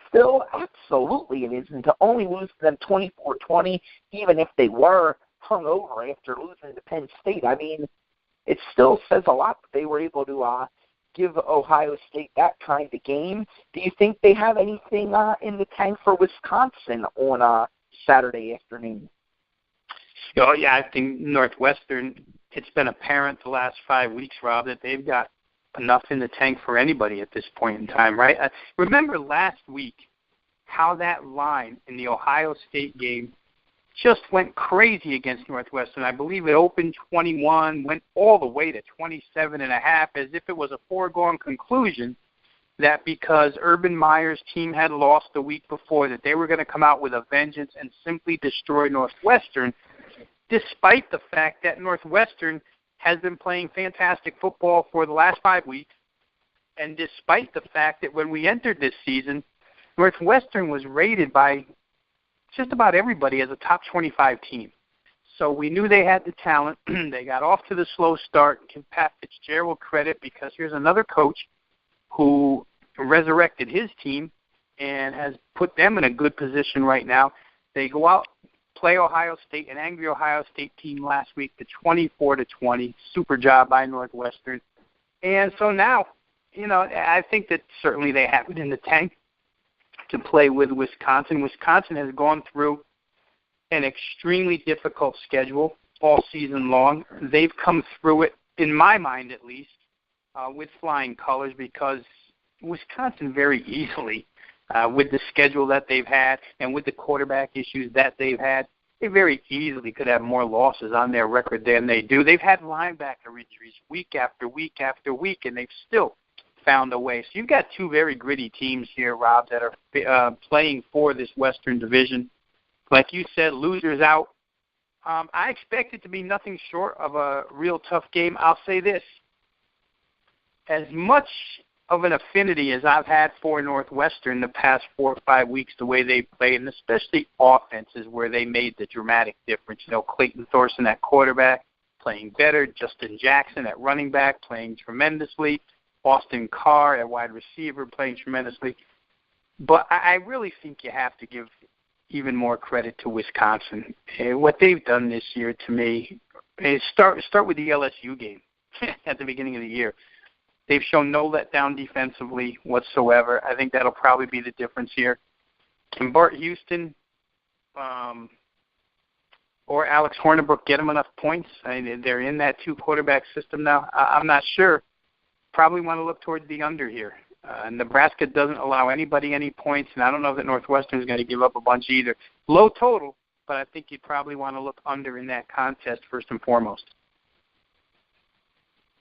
still? Absolutely it is. And to only lose to them 24-20, even if they were hung over after losing to Penn State, I mean, it still says a lot that they were able to give Ohio State that kind of game. Do you think they have anything in the tank for Wisconsin on Saturday afternoon? Oh, yeah, I think Northwestern, it's been apparent the last 5 weeks, Rob, that they've got enough in the tank for anybody at this point in time, right? Remember last week how that line in the Ohio State game just went crazy against Northwestern. I believe it opened 21, went all the way to 27.5, as if it was a foregone conclusion that because Urban Meyer's team had lost the week before, that they were going to come out with a vengeance and simply destroy Northwestern, despite the fact that Northwestern has been playing fantastic football for the last 5 weeks, and despite the fact that when we entered this season, Northwestern was rated by just about everybody as a top 25 team. So we knew they had the talent. They got off to the slow start. Give Pat Fitzgerald credit, because here's another coach who resurrected his team and has put them in a good position right now. They go out, play Ohio State, an angry Ohio State team last week, to 24-20. Super job by Northwestern. And so now, I think that certainly they have it in the tank to play with Wisconsin. Wisconsin has gone through an extremely difficult schedule all season long. They've come through it, in my mind at least, with flying colors, because Wisconsin very easily, with the schedule that they've had and with the quarterback issues that they've had, they very easily could have more losses on their record than they do. They've had linebacker injuries week after week after week, and they've still found a way. So you've got 2 very gritty teams here, Rob, that are playing for this Western Division. Like you said, losers out. I expect it to be nothing short of a real tough game. I'll say this. As much of an affinity as I've had for Northwestern the past 4 or 5 weeks, the way they played, and especially offenses where they made the dramatic difference. Clayton Thorson at quarterback, playing better. Justin Jackson at running back, playing tremendously. Austin Carr at wide receiver playing tremendously. But I really think you have to give even more credit to Wisconsin. What they've done this year to me is start with the LSU game at the beginning of the year. They've shown no letdown defensively whatsoever. I think that'll probably be the difference here. Can Bart Houston or Alex Hornibrook get them enough points? I mean, they're in that two-quarterback system now. I'm not sure. Probably want to look towards the under here. Nebraska doesn't allow anybody any points, and I don't know that Northwestern is going to give up a bunch either. Low total, but I think you'd probably want to look under in that contest first and foremost.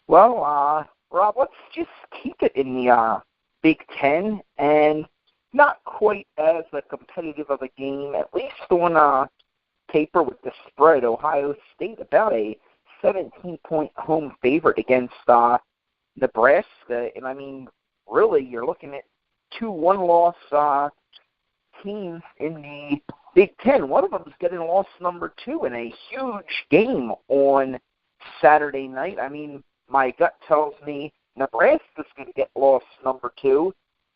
Well, Rob, let's just keep it in the Big Ten, and not quite as a competitive of a game, at least on paper with the spread. Ohio State about a 17-point home favorite against Nebraska, and I mean, really, you're looking at two one-loss teams in the Big Ten. One of them is getting loss number 2 in a huge game on Saturday night. I mean, my gut tells me Nebraska's going to get loss number 2,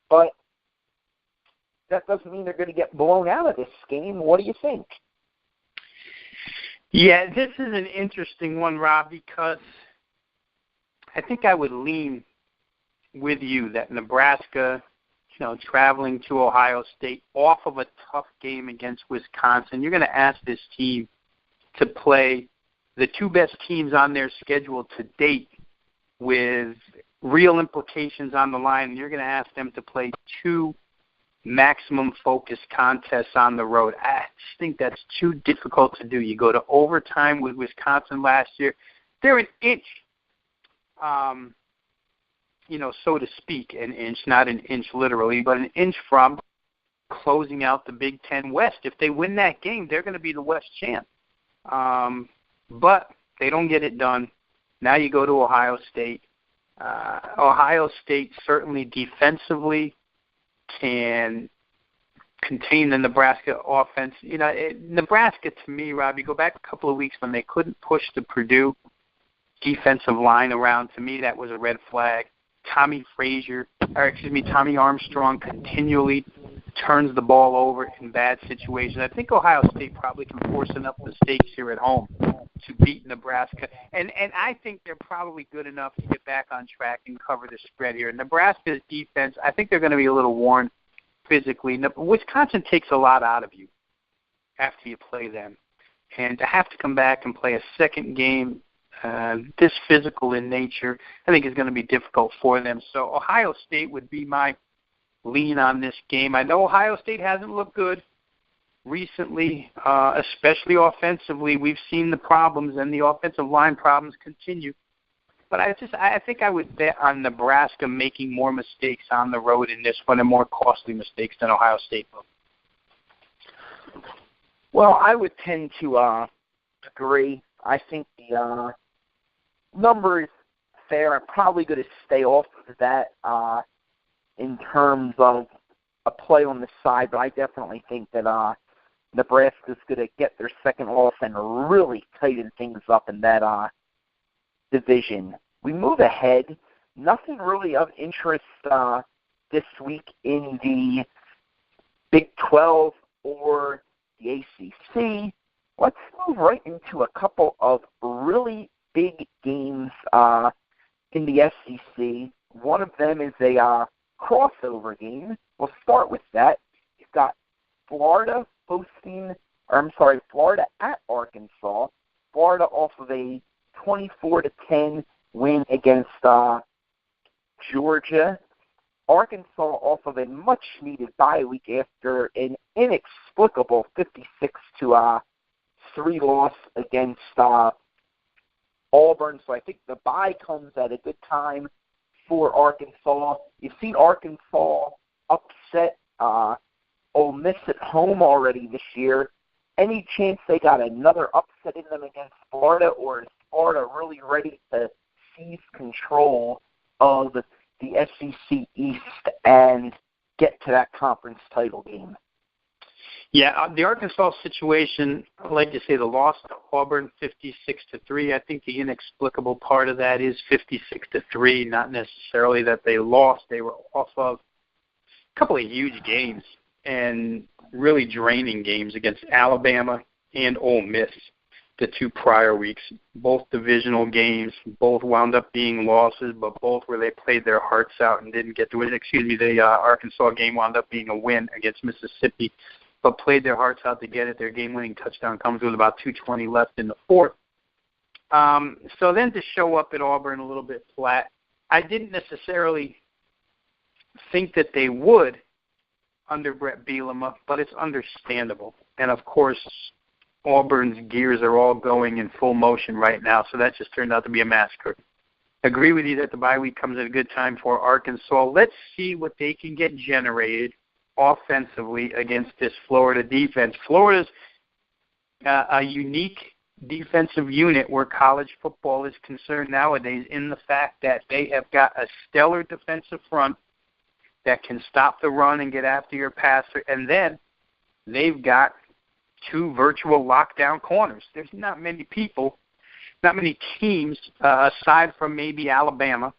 but that doesn't mean they're going to get blown out of this game. What do you think? Yeah, this is an interesting one, Rob, because I think I would lean with you that Nebraska, traveling to Ohio State off of a tough game against Wisconsin, you're going to ask this team to play the two best teams on their schedule to date with real implications on the line, and you're going to ask them to play two maximum focus contests on the road. I just think that's too difficult to do. You go to overtime with Wisconsin last year. They're an inch, so to speak, an inch, not an inch literally, but an inch from closing out the Big Ten West. If they win that game, they're going to be the West champ. But they don't get it done. Now you go to Ohio State. Ohio State certainly defensively can contain the Nebraska offense. Nebraska, to me, Rob, you go back a couple of weeks when they couldn't push the Purdue defensive line around. To me, that was a red flag. Tommy Armstrong continually turns the ball over in bad situations. I think Ohio State probably can force enough mistakes here at home to beat Nebraska. And I think they're probably good enough to get back on track and cover the spread here. Nebraska's defense, I think they're going to be a little worn physically. Wisconsin takes a lot out of you after you play them. And to have to come back and play a second game this physical in nature, I think is going to be difficult for them. So Ohio State would be my lean on this game. I know Ohio State hasn't looked good recently, especially offensively. We've seen the problems, and the offensive line problems continue. But I think I would bet on Nebraska making more mistakes on the road in this one, and more costly mistakes than Ohio State will. Well, I would tend to agree. I think the number is fair. I'm probably going to stay off of that in terms of a play on the side, but I definitely think that Nebraska's going to get their second loss and really tighten things up in that division. We move ahead. Nothing really of interest this week in the Big 12 or the ACC. Let's move right into a couple of really big games in the SEC. One of them is a crossover game. We'll start with that. You've got Florida at Arkansas. Florida off of a 24-10 win against Georgia. Arkansas off of a much-needed bye week after an inexplicable 56-3 loss against Auburn. So I think the bye comes at a good time for Arkansas. You've seen Arkansas upset Ole Miss at home already this year. Any chance they got another upset in them against Florida, or is Florida really ready to seize control of the SEC East and get to that conference title game? Yeah, the Arkansas situation, like you say, the loss to Auburn 56-3. I think the inexplicable part of that is 56-3, not necessarily that they lost. They were off of a couple of huge games and really draining games against Alabama and Ole Miss the 2 prior weeks. Both divisional games, both wound up being losses, but both where they played their hearts out and didn't get to win. The Arkansas game wound up being a win against Mississippi, but played their hearts out to get it. Their game-winning touchdown comes with about 2:20 left in the fourth. So then to show up at Auburn a little bit flat, I didn't necessarily think that they would under Brett Bielema, but it's understandable. And, of course, Auburn's gears are all going in full motion right now, so that just turned out to be a massacre. Agree with you that the bye week comes at a good time for Arkansas. Let's see what they can get generated offensively against this Florida defense. Florida's a unique defensive unit where college football is concerned nowadays in the fact that they have got a stellar defensive front that can stop the run and get after your passer, and then they've got 2 virtual lockdown corners. There's not many teams, aside from maybe Alabama,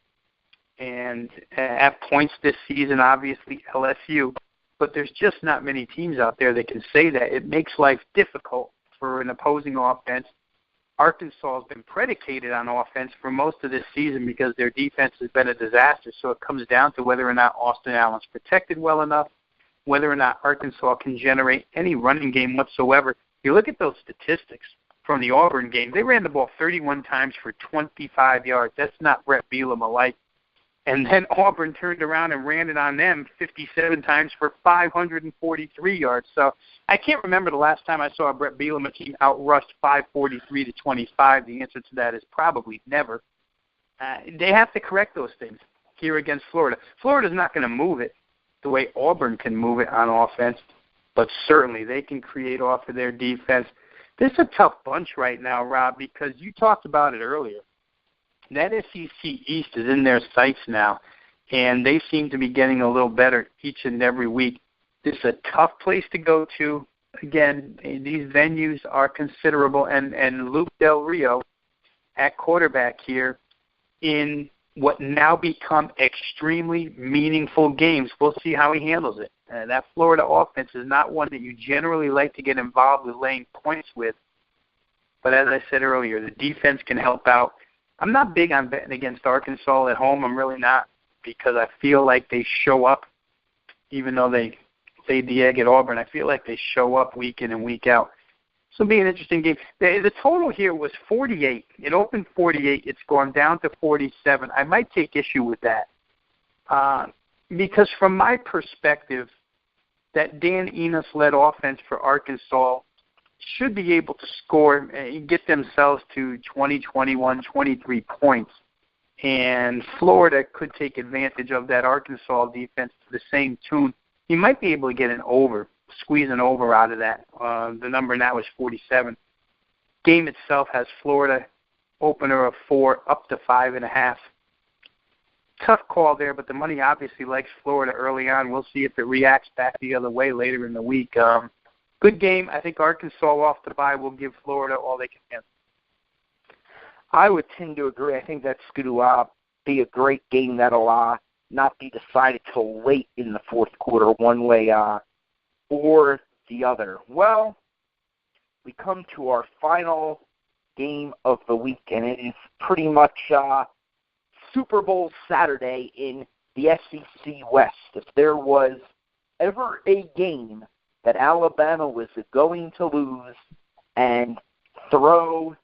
and at points this season, obviously LSU, but there's just not many teams out there that can say that. It makes life difficult for an opposing offense. Arkansas has been predicated on offense for most of this season because their defense has been a disaster, so it comes down to whether or not Austin Allen's protected well enough, whether or not Arkansas can generate any running game whatsoever. You look at those statistics from the Auburn game, they ran the ball 31 times for 25 yards. That's not Brett Bielema-like. And then Auburn turned around and ran it on them 57 times for 543 yards. So I can't remember the last time I saw a Brett Bielema team outrushed 543-25. The answer to that is probably never. They have to correct those things here against Florida. Florida's not going to move it the way Auburn can move it on offense, but certainly they can create off of their defense. This is a tough bunch right now, Rob, because you talked about it earlier. That SEC East is in their sights now, and they seem to be getting a little better each and every week. This is a tough place to go to. Again, these venues are considerable, and Luke Del Rio at quarterback here in what now become extremely meaningful games. We'll see how he handles it. That Florida offense is not one that you generally like to get involved with laying points with, but as I said earlier, the defense can help out. I'm not big on betting against Arkansas at home. I'm really not, because I feel like they show up, even though they laid the egg at Auburn. I feel like they show up week in and week out. This will be an interesting game. The total here was 48. It opened 48. It's gone down to 47. I might take issue with that because from my perspective, that Dan Enos-led offense for Arkansas should be able to score and get themselves to 20, 21, 23 points. And Florida could take advantage of that Arkansas defense to the same tune. You might be able to get an over, squeeze an over out of that. The number now is 47. Game itself has Florida opener of 4 up to 5.5. Tough call there, but the money obviously likes Florida early on. We'll see if it reacts back the other way later in the week. Good game. I think Arkansas off the bye will give Florida all they can. I would tend to agree. I think that's going to be a great game that'll not be decided till late in the fourth quarter, one way or the other. Well, we come to our final game of the week, and it is pretty much Super Bowl Saturday in the SEC West. If there was ever a game that Alabama was going to lose and throw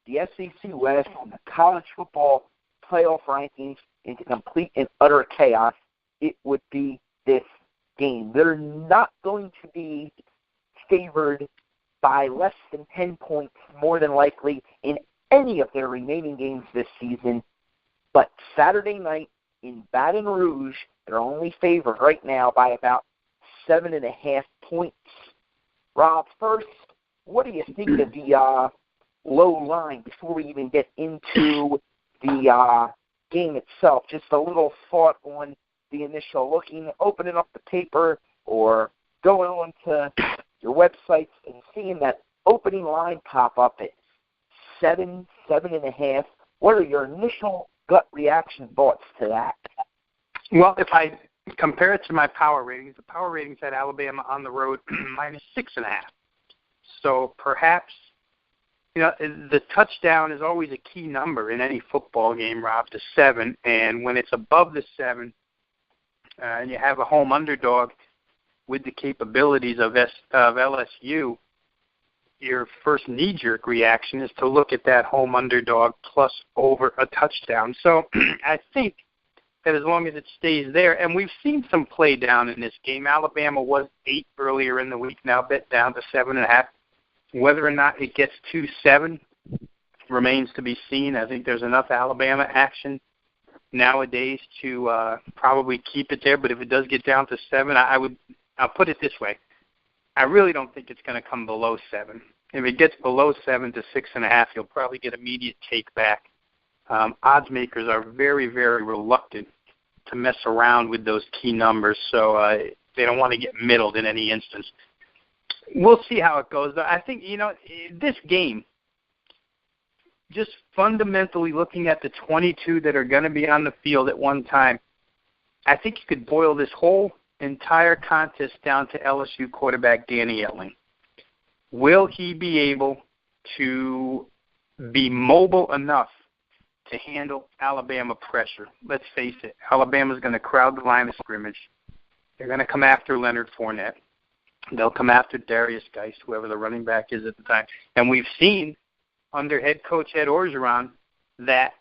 the SEC West and the college football playoff rankings into complete and utter chaos, it would be this game. They're not going to be favored by less than 10 points, more than likely, in any of their remaining games this season. But Saturday night in Baton Rouge, they're only favored right now by about 7.5 points. Rob, first, what do you think of the low line before we even get into the game itself? Just a little thought on the initial looking, opening up the paper, or going on to your websites, and seeing that opening line pop up at 7.5. What are your initial gut reaction thoughts to that? Well, if I compare it to my power ratings, the power ratings had Alabama on the road -6.5. So perhaps, the touchdown is always a key number in any football game, Rob, to 7. And when it's above the 7, and you have a home underdog with the capabilities of LSU, your first knee-jerk reaction is to look at that home underdog plus over a touchdown. So I think that as long as it stays there, and we've seen some play down in this game. Alabama was 8 earlier in the week, now bet down to 7.5. Whether or not it gets to 7 remains to be seen. I think there's enough Alabama action nowadays to probably keep it there. But if it does get down to 7, I'll put it this way. I really don't think it's going to come below 7. If it gets below 7 to 6.5, you'll probably get immediate take back. Odds makers are very, very reluctant to mess around with those key numbers, so they don't want to get middled in any instance. We'll see how it goes. I think, this game, just fundamentally looking at the 22 that are going to be on the field at one time, I think you could boil this whole entire contest down to LSU quarterback Danny Etling. Will he be able to be mobile enough to handle Alabama pressure? Let's face it, Alabama's going to crowd the line of scrimmage. They're going to come after Leonard Fournette. They'll come after Darius Geist, whoever the running back is at the time. And we've seen under head coach Ed Orgeron that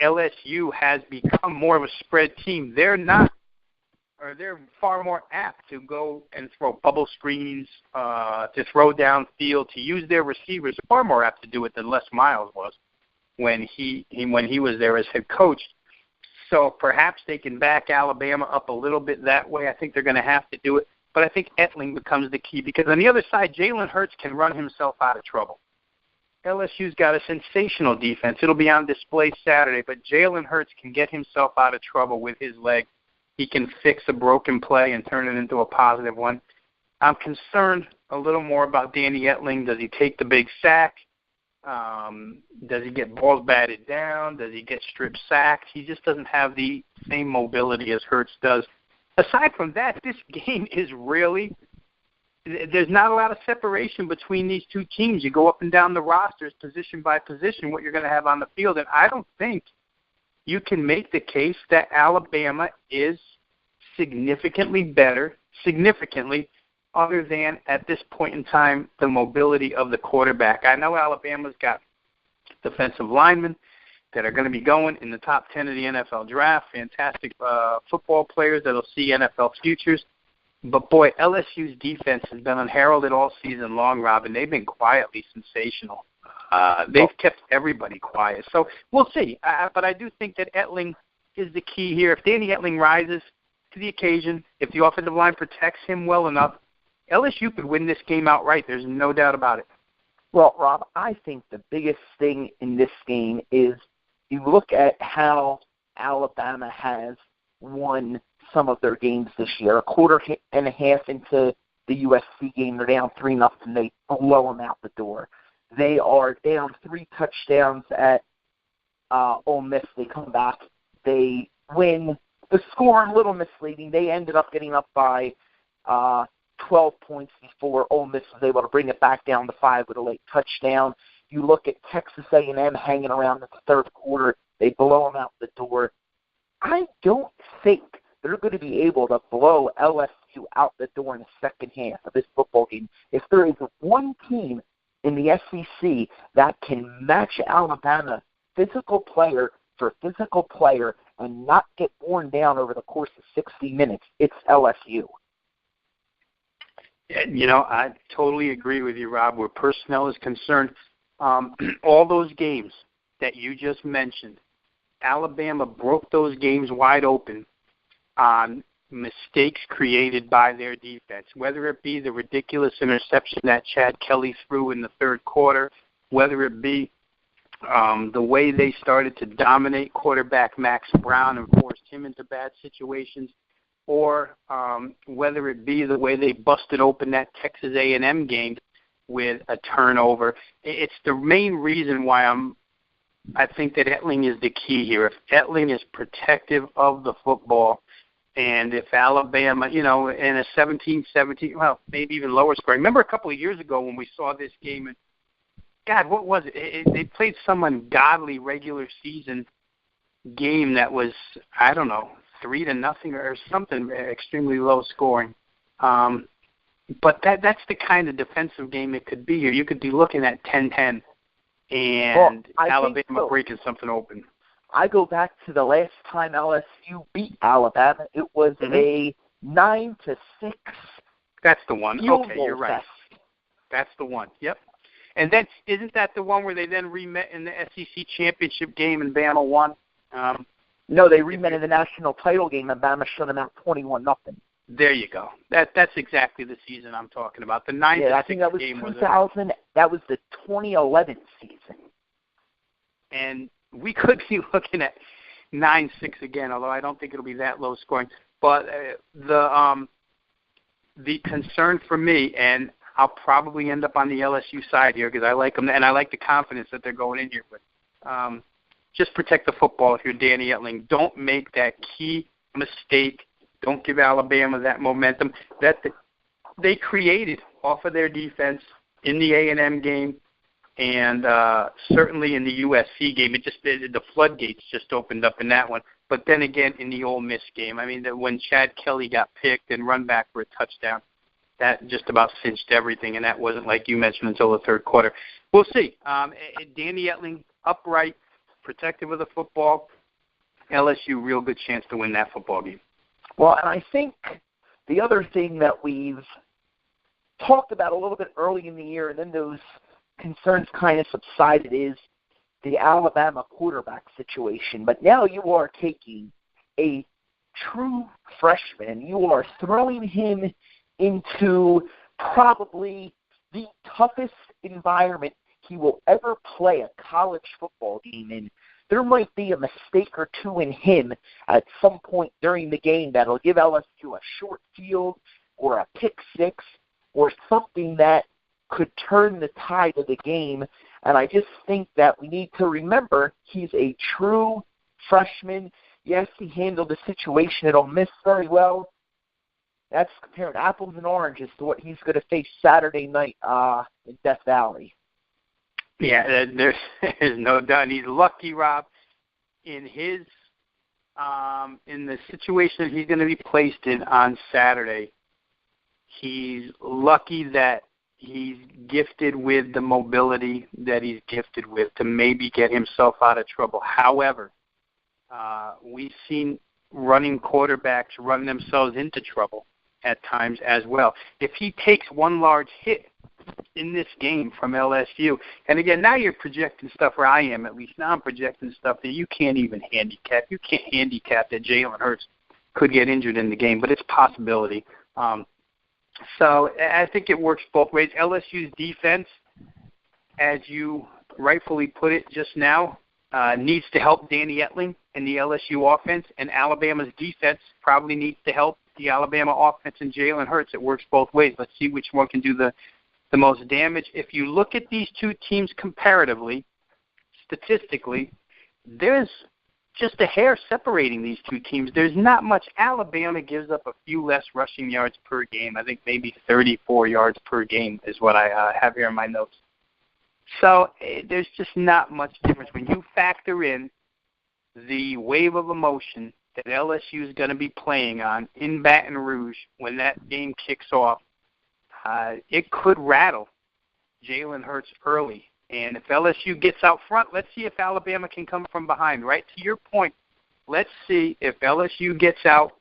LSU has become more of a spread team. They're far more apt to go and throw bubble screens, to throw downfield, to use their receivers. They're far more apt to do it than Les Miles was when he was there as head coach. So perhaps they can back Alabama up a little bit that way. I think they're going to have to do it. But I think Etling becomes the key because on the other side, Jalen Hurts can run himself out of trouble. LSU's got a sensational defense. It'll be on display Saturday, but Jalen Hurts can get himself out of trouble with his leg. He can fix a broken play and turn it into a positive one. I'm concerned a little more about Danny Etling. Does he take the big sack? Does he get balls batted down? Does he get strip sacked? He just doesn't have the same mobility as Hurts does. Aside from that, this game is really – there's not a lot of separation between these two teams. You go up and down the rosters, position by position, what you're going to have on the field, and I don't think you can make the case that Alabama is significantly better, other than at this point in time the mobility of the quarterback. I know Alabama's got defensive linemen that are going to be going in the top 10 of the NFL draft, fantastic football players that will see NFL futures. But, boy, LSU's defense has been unheralded all season long, Rob, and they've been quietly sensational. They've kept everybody quiet. So we'll see. But I do think that Etling is the key here. If Danny Etling rises to the occasion, if the offensive line protects him well enough, LSU could win this game outright. There's no doubt about it. Well, Rob, I think the biggest thing in this game is you look at how Alabama has won some of their games this year. A quarter and a half into the USC game, they're down 3-0. They blow them out the door. They are down 3 touchdowns at Ole Miss. They come back. They win. The score a little misleading. They ended up getting up by 12 points before Ole Miss was able to bring it back down to 5 with a late touchdown. You look at Texas A&M hanging around in the third quarter. They blow them out the door. I don't think they're going to be able to blow LSU out the door in the second half of this football game. If there is one team in the SEC that can match Alabama physical player for physical player and not get worn down over the course of 60 minutes, it's LSU. I totally agree with you, Rob, where personnel is concerned. All those games that you just mentioned, Alabama broke those games wide open on mistakes created by their defense, whether it be the ridiculous interception that Chad Kelly threw in the third quarter, whether it be the way they started to dominate quarterback Max Brown and forced him into bad situations. or whether it be the way they busted open that Texas A&M game with a turnover. It's the main reason why I think that Etling is the key here. If Etling is protective of the football, and if Alabama, in a 17-17, well, maybe even lower score. I remember a couple of years ago when we saw this game, and God, what was it? They played some ungodly regular season game that was, I don't know, 3-0 or something extremely low scoring. But that's the kind of defensive game it could be here. You could be looking at 10-10 and Alabama breaking something open. I go back to the last time LSU beat Alabama. It was a 9-6. That's the one. Okay, you're right. That's the one. Yep. And then isn't that the one where they then remet in the SEC championship game and Bama won? No, they remet in the national title game and Bama shut them out 21-0. There you go. That's exactly the season I'm talking about. The 9-6 I think that was game 2000. That was the 2011 season. And we could be looking at 9-6 again, although I don't think it'll be that low scoring. But the concern for me, and I'll probably end up on the LSU side here because I like them, and I like the confidence that they're going in here with. Just protect the football if you're Danny Etling. Don't make that key mistake. Don't give Alabama that momentum that they created off of their defense in the A&M game and certainly in the USC game. The floodgates just opened up in that one. But then again, in the Ole Miss game, I mean, when Chad Kelly got picked and run back for a touchdown, that just about cinched everything, and that wasn't, like you mentioned, until the third quarter. We'll see. Danny Etling, upright, protective of the football. LSU, real good chance to win that football game. Well, and I think the other thing that we've talked about a little bit early in the year, and then those concerns kind of subsided, is the Alabama quarterback situation. But now you are taking a true freshman. You are throwing him into probably the toughest environment he will ever play a college football game in. There might be a mistake or two in him at some point during the game that'll give LSU a short field or a pick six or something that could turn the tide of the game. And I just think that we need to remember he's a true freshman. Yes, he handled the situation at Ole Miss very well. That's comparing apples and oranges to what he's going to face Saturday night in Death Valley. Yeah, there's no doubt. He's lucky, Rob, in his in the situation he's going to be placed in on Saturday. He's lucky that he's gifted with the mobility that he's gifted with to maybe get himself out of trouble. However, we've seen running quarterbacks run themselves into trouble at times as well. If he takes one large hit in this game from LSU, and again, now you're projecting stuff where I am at least. Now I'm projecting stuff that you can't even handicap. You can't handicap that Jalen Hurts could get injured in the game, but it's a possibility. So I think it works both ways. LSU's defense, as you rightfully put it just now, needs to help Danny Etling and the LSU offense, and Alabama's defense probably needs to help the Alabama offense and Jalen Hurts. It works both ways. Let's see which one can do the most damage. If you look at these two teams comparatively, statistically, there's just a hair separating these two teams. There's not much. Alabama gives up a few less rushing yards per game. I think maybe 34 yards per game is what I have here in my notes. So there's just not much difference. When you factor in the wave of emotion that LSU is going to be playing on in Baton Rouge when that game kicks off, it could rattle Jalen Hurts early. And if LSU gets out front, let's see if Alabama can come from behind. Right to your point, let's see if LSU gets out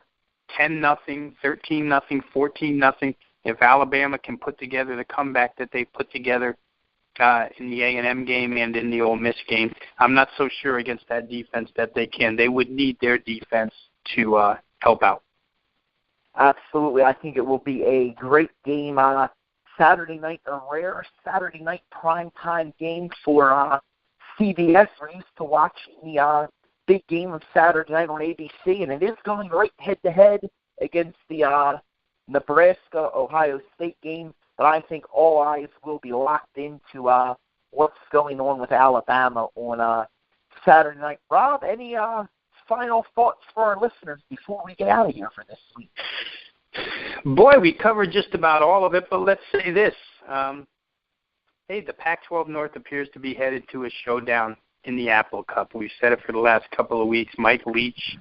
10-0, 13-0, 14-0, if Alabama can put together the comeback that they put together in the A&M game and in the Ole Miss game. I'm not so sure against that defense that they can. They would need their defense to help out. Absolutely. I think it will be a great game Saturday night, a rare Saturday night primetime game for CBS. We're used to watching the big game of Saturday night on ABC, and it is going right head-to-head against the Nebraska-Ohio State game, but I think all eyes will be locked into what's going on with Alabama on Saturday night. Rob, any final thoughts for our listeners before we get out of here for this week? Boy, we covered just about all of it, but let's say this. Hey, the Pac-12 North appears to be headed to a showdown in the Apple Cup. We've said it for the last couple of weeks. Mike Leach,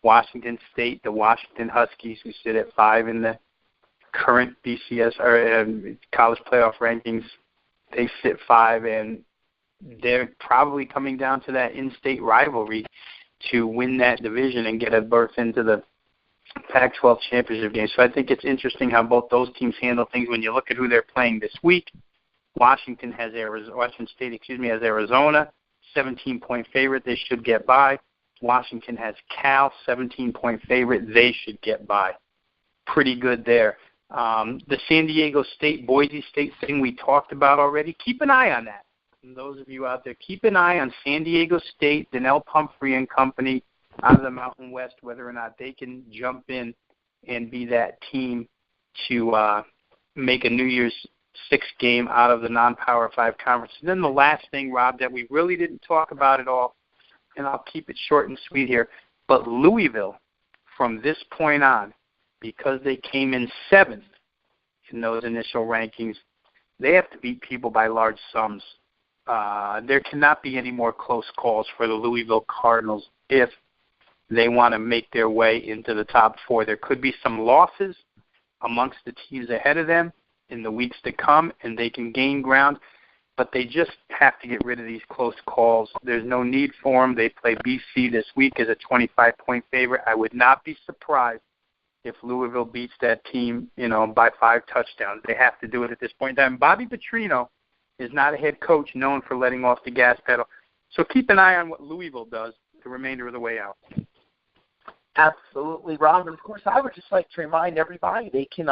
Washington State, the Washington Huskies, who sit at 5 in the current BCS or college playoff rankings, they sit 5, and they're probably coming down to that in-state rivalry to win that division and get a berth into the Pac-12 championship game. So I think it's interesting how both those teams handle things when you look at who they're playing this week. Washington State has Arizona, 17-point favorite. They should get by. Washington has Cal, 17-point favorite. They should get by. Pretty good there. The San Diego State, Boise State thing we talked about already. Keep an eye on that. And those of you out there, keep an eye on San Diego State, Donnell Pumphrey and company out of the Mountain West, whether or not they can jump in and be that team to make a New Year's 6 game out of the non-Power 5 conference. And then the last thing, Rob, that we really didn't talk about at all, and I'll keep it short and sweet here, but Louisville, from this point on, because they came in 7th in those initial rankings, they have to beat people by large sums. There cannot be any more close calls for the Louisville Cardinals if they want to make their way into the top 4. There could be some losses amongst the teams ahead of them in the weeks to come, and they can gain ground, but they just have to get rid of these close calls. There's no need for them. They play BC this week as a 25-point favorite. I would not be surprised if Louisville beats that team, by 5 touchdowns. They have to do it at this point in time. Bobby Petrino is not a head coach known for letting off the gas pedal. So keep an eye on what Louisville does the remainder of the way out. Absolutely, Rob. And, of course, I would just like to remind everybody they can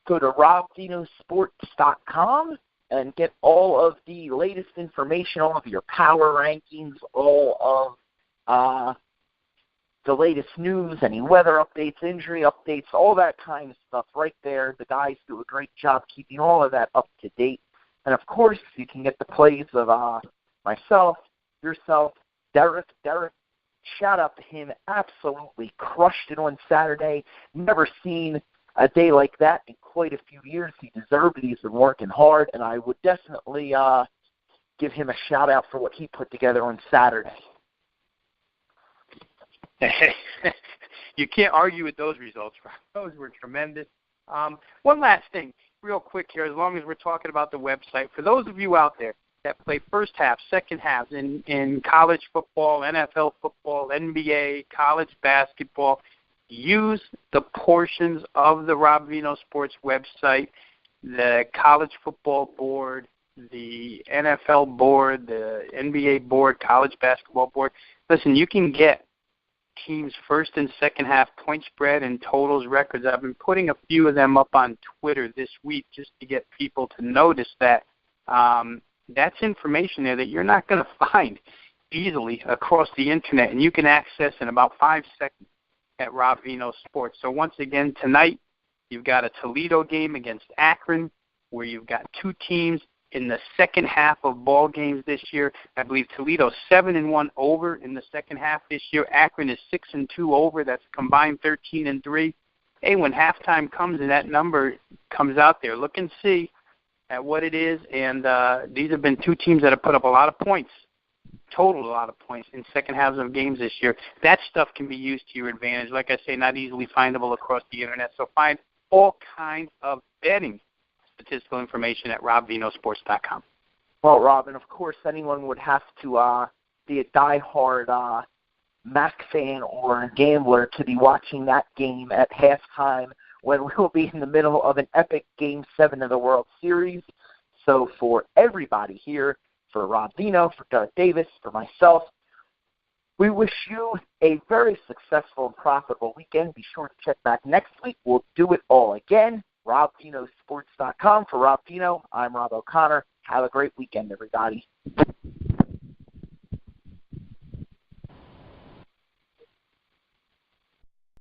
go to robvenosports.com and get all of the latest information, all of your power rankings, all of the latest news, any weather updates, injury updates, all that kind of stuff right there. The guys do a great job keeping all of that up to date. And, of course, you can get the plays of myself, yourself, Derek. Shout out to him. Absolutely crushed it on Saturday. Never seen a day like that in quite a few years. He deserved it. He's been working hard, and I would definitely give him a shout-out for what he put together on Saturday. You can't argue with those results, Rob. Those were tremendous. One last thing, real quick here, as long as we're talking about the website. For those of you out there that play first half, second halves in college football, NFL football, NBA, college basketball, use the portions of the Rob Veno Sports website, the college football board, the NFL board, the NBA board, college basketball board. Listen, you can get teams' first and second half point spread and totals records. I've been putting a few of them up on Twitter this week just to get people to notice that. That's information there that you're not going to find easily across the internet, and you can access in about 5 seconds at Rob Veno Sports. So once again, tonight you've got a Toledo game against Akron where you've got 2 teams in the second half of ball games this year. I believe Toledo's 7-1 over in the second half this year. Akron is 6-2 over. That's combined 13-3. Hey, when halftime comes and that number comes out there, look and see at what it is. And these have been 2 teams that have put up a lot of points. Totaled a lot of points in second halves of games this year. That stuff can be used to your advantage. Like I say, not easily findable across the internet. So find all kinds of betting statistical information at robvenosports.com. Well, Rob, and of course anyone would have to be a diehard Mac fan or gambler to be watching that game at halftime when we'll be in the middle of an epic Game 7 of the World Series. So for everybody here, for Rob Veno, for Doug Davis, for myself, we wish you a very successful and profitable weekend. Be sure to check back next week. We'll do it all again. RobVenosports.com. For Rob Veno, I'm Rob O'Connor. Have a great weekend, everybody.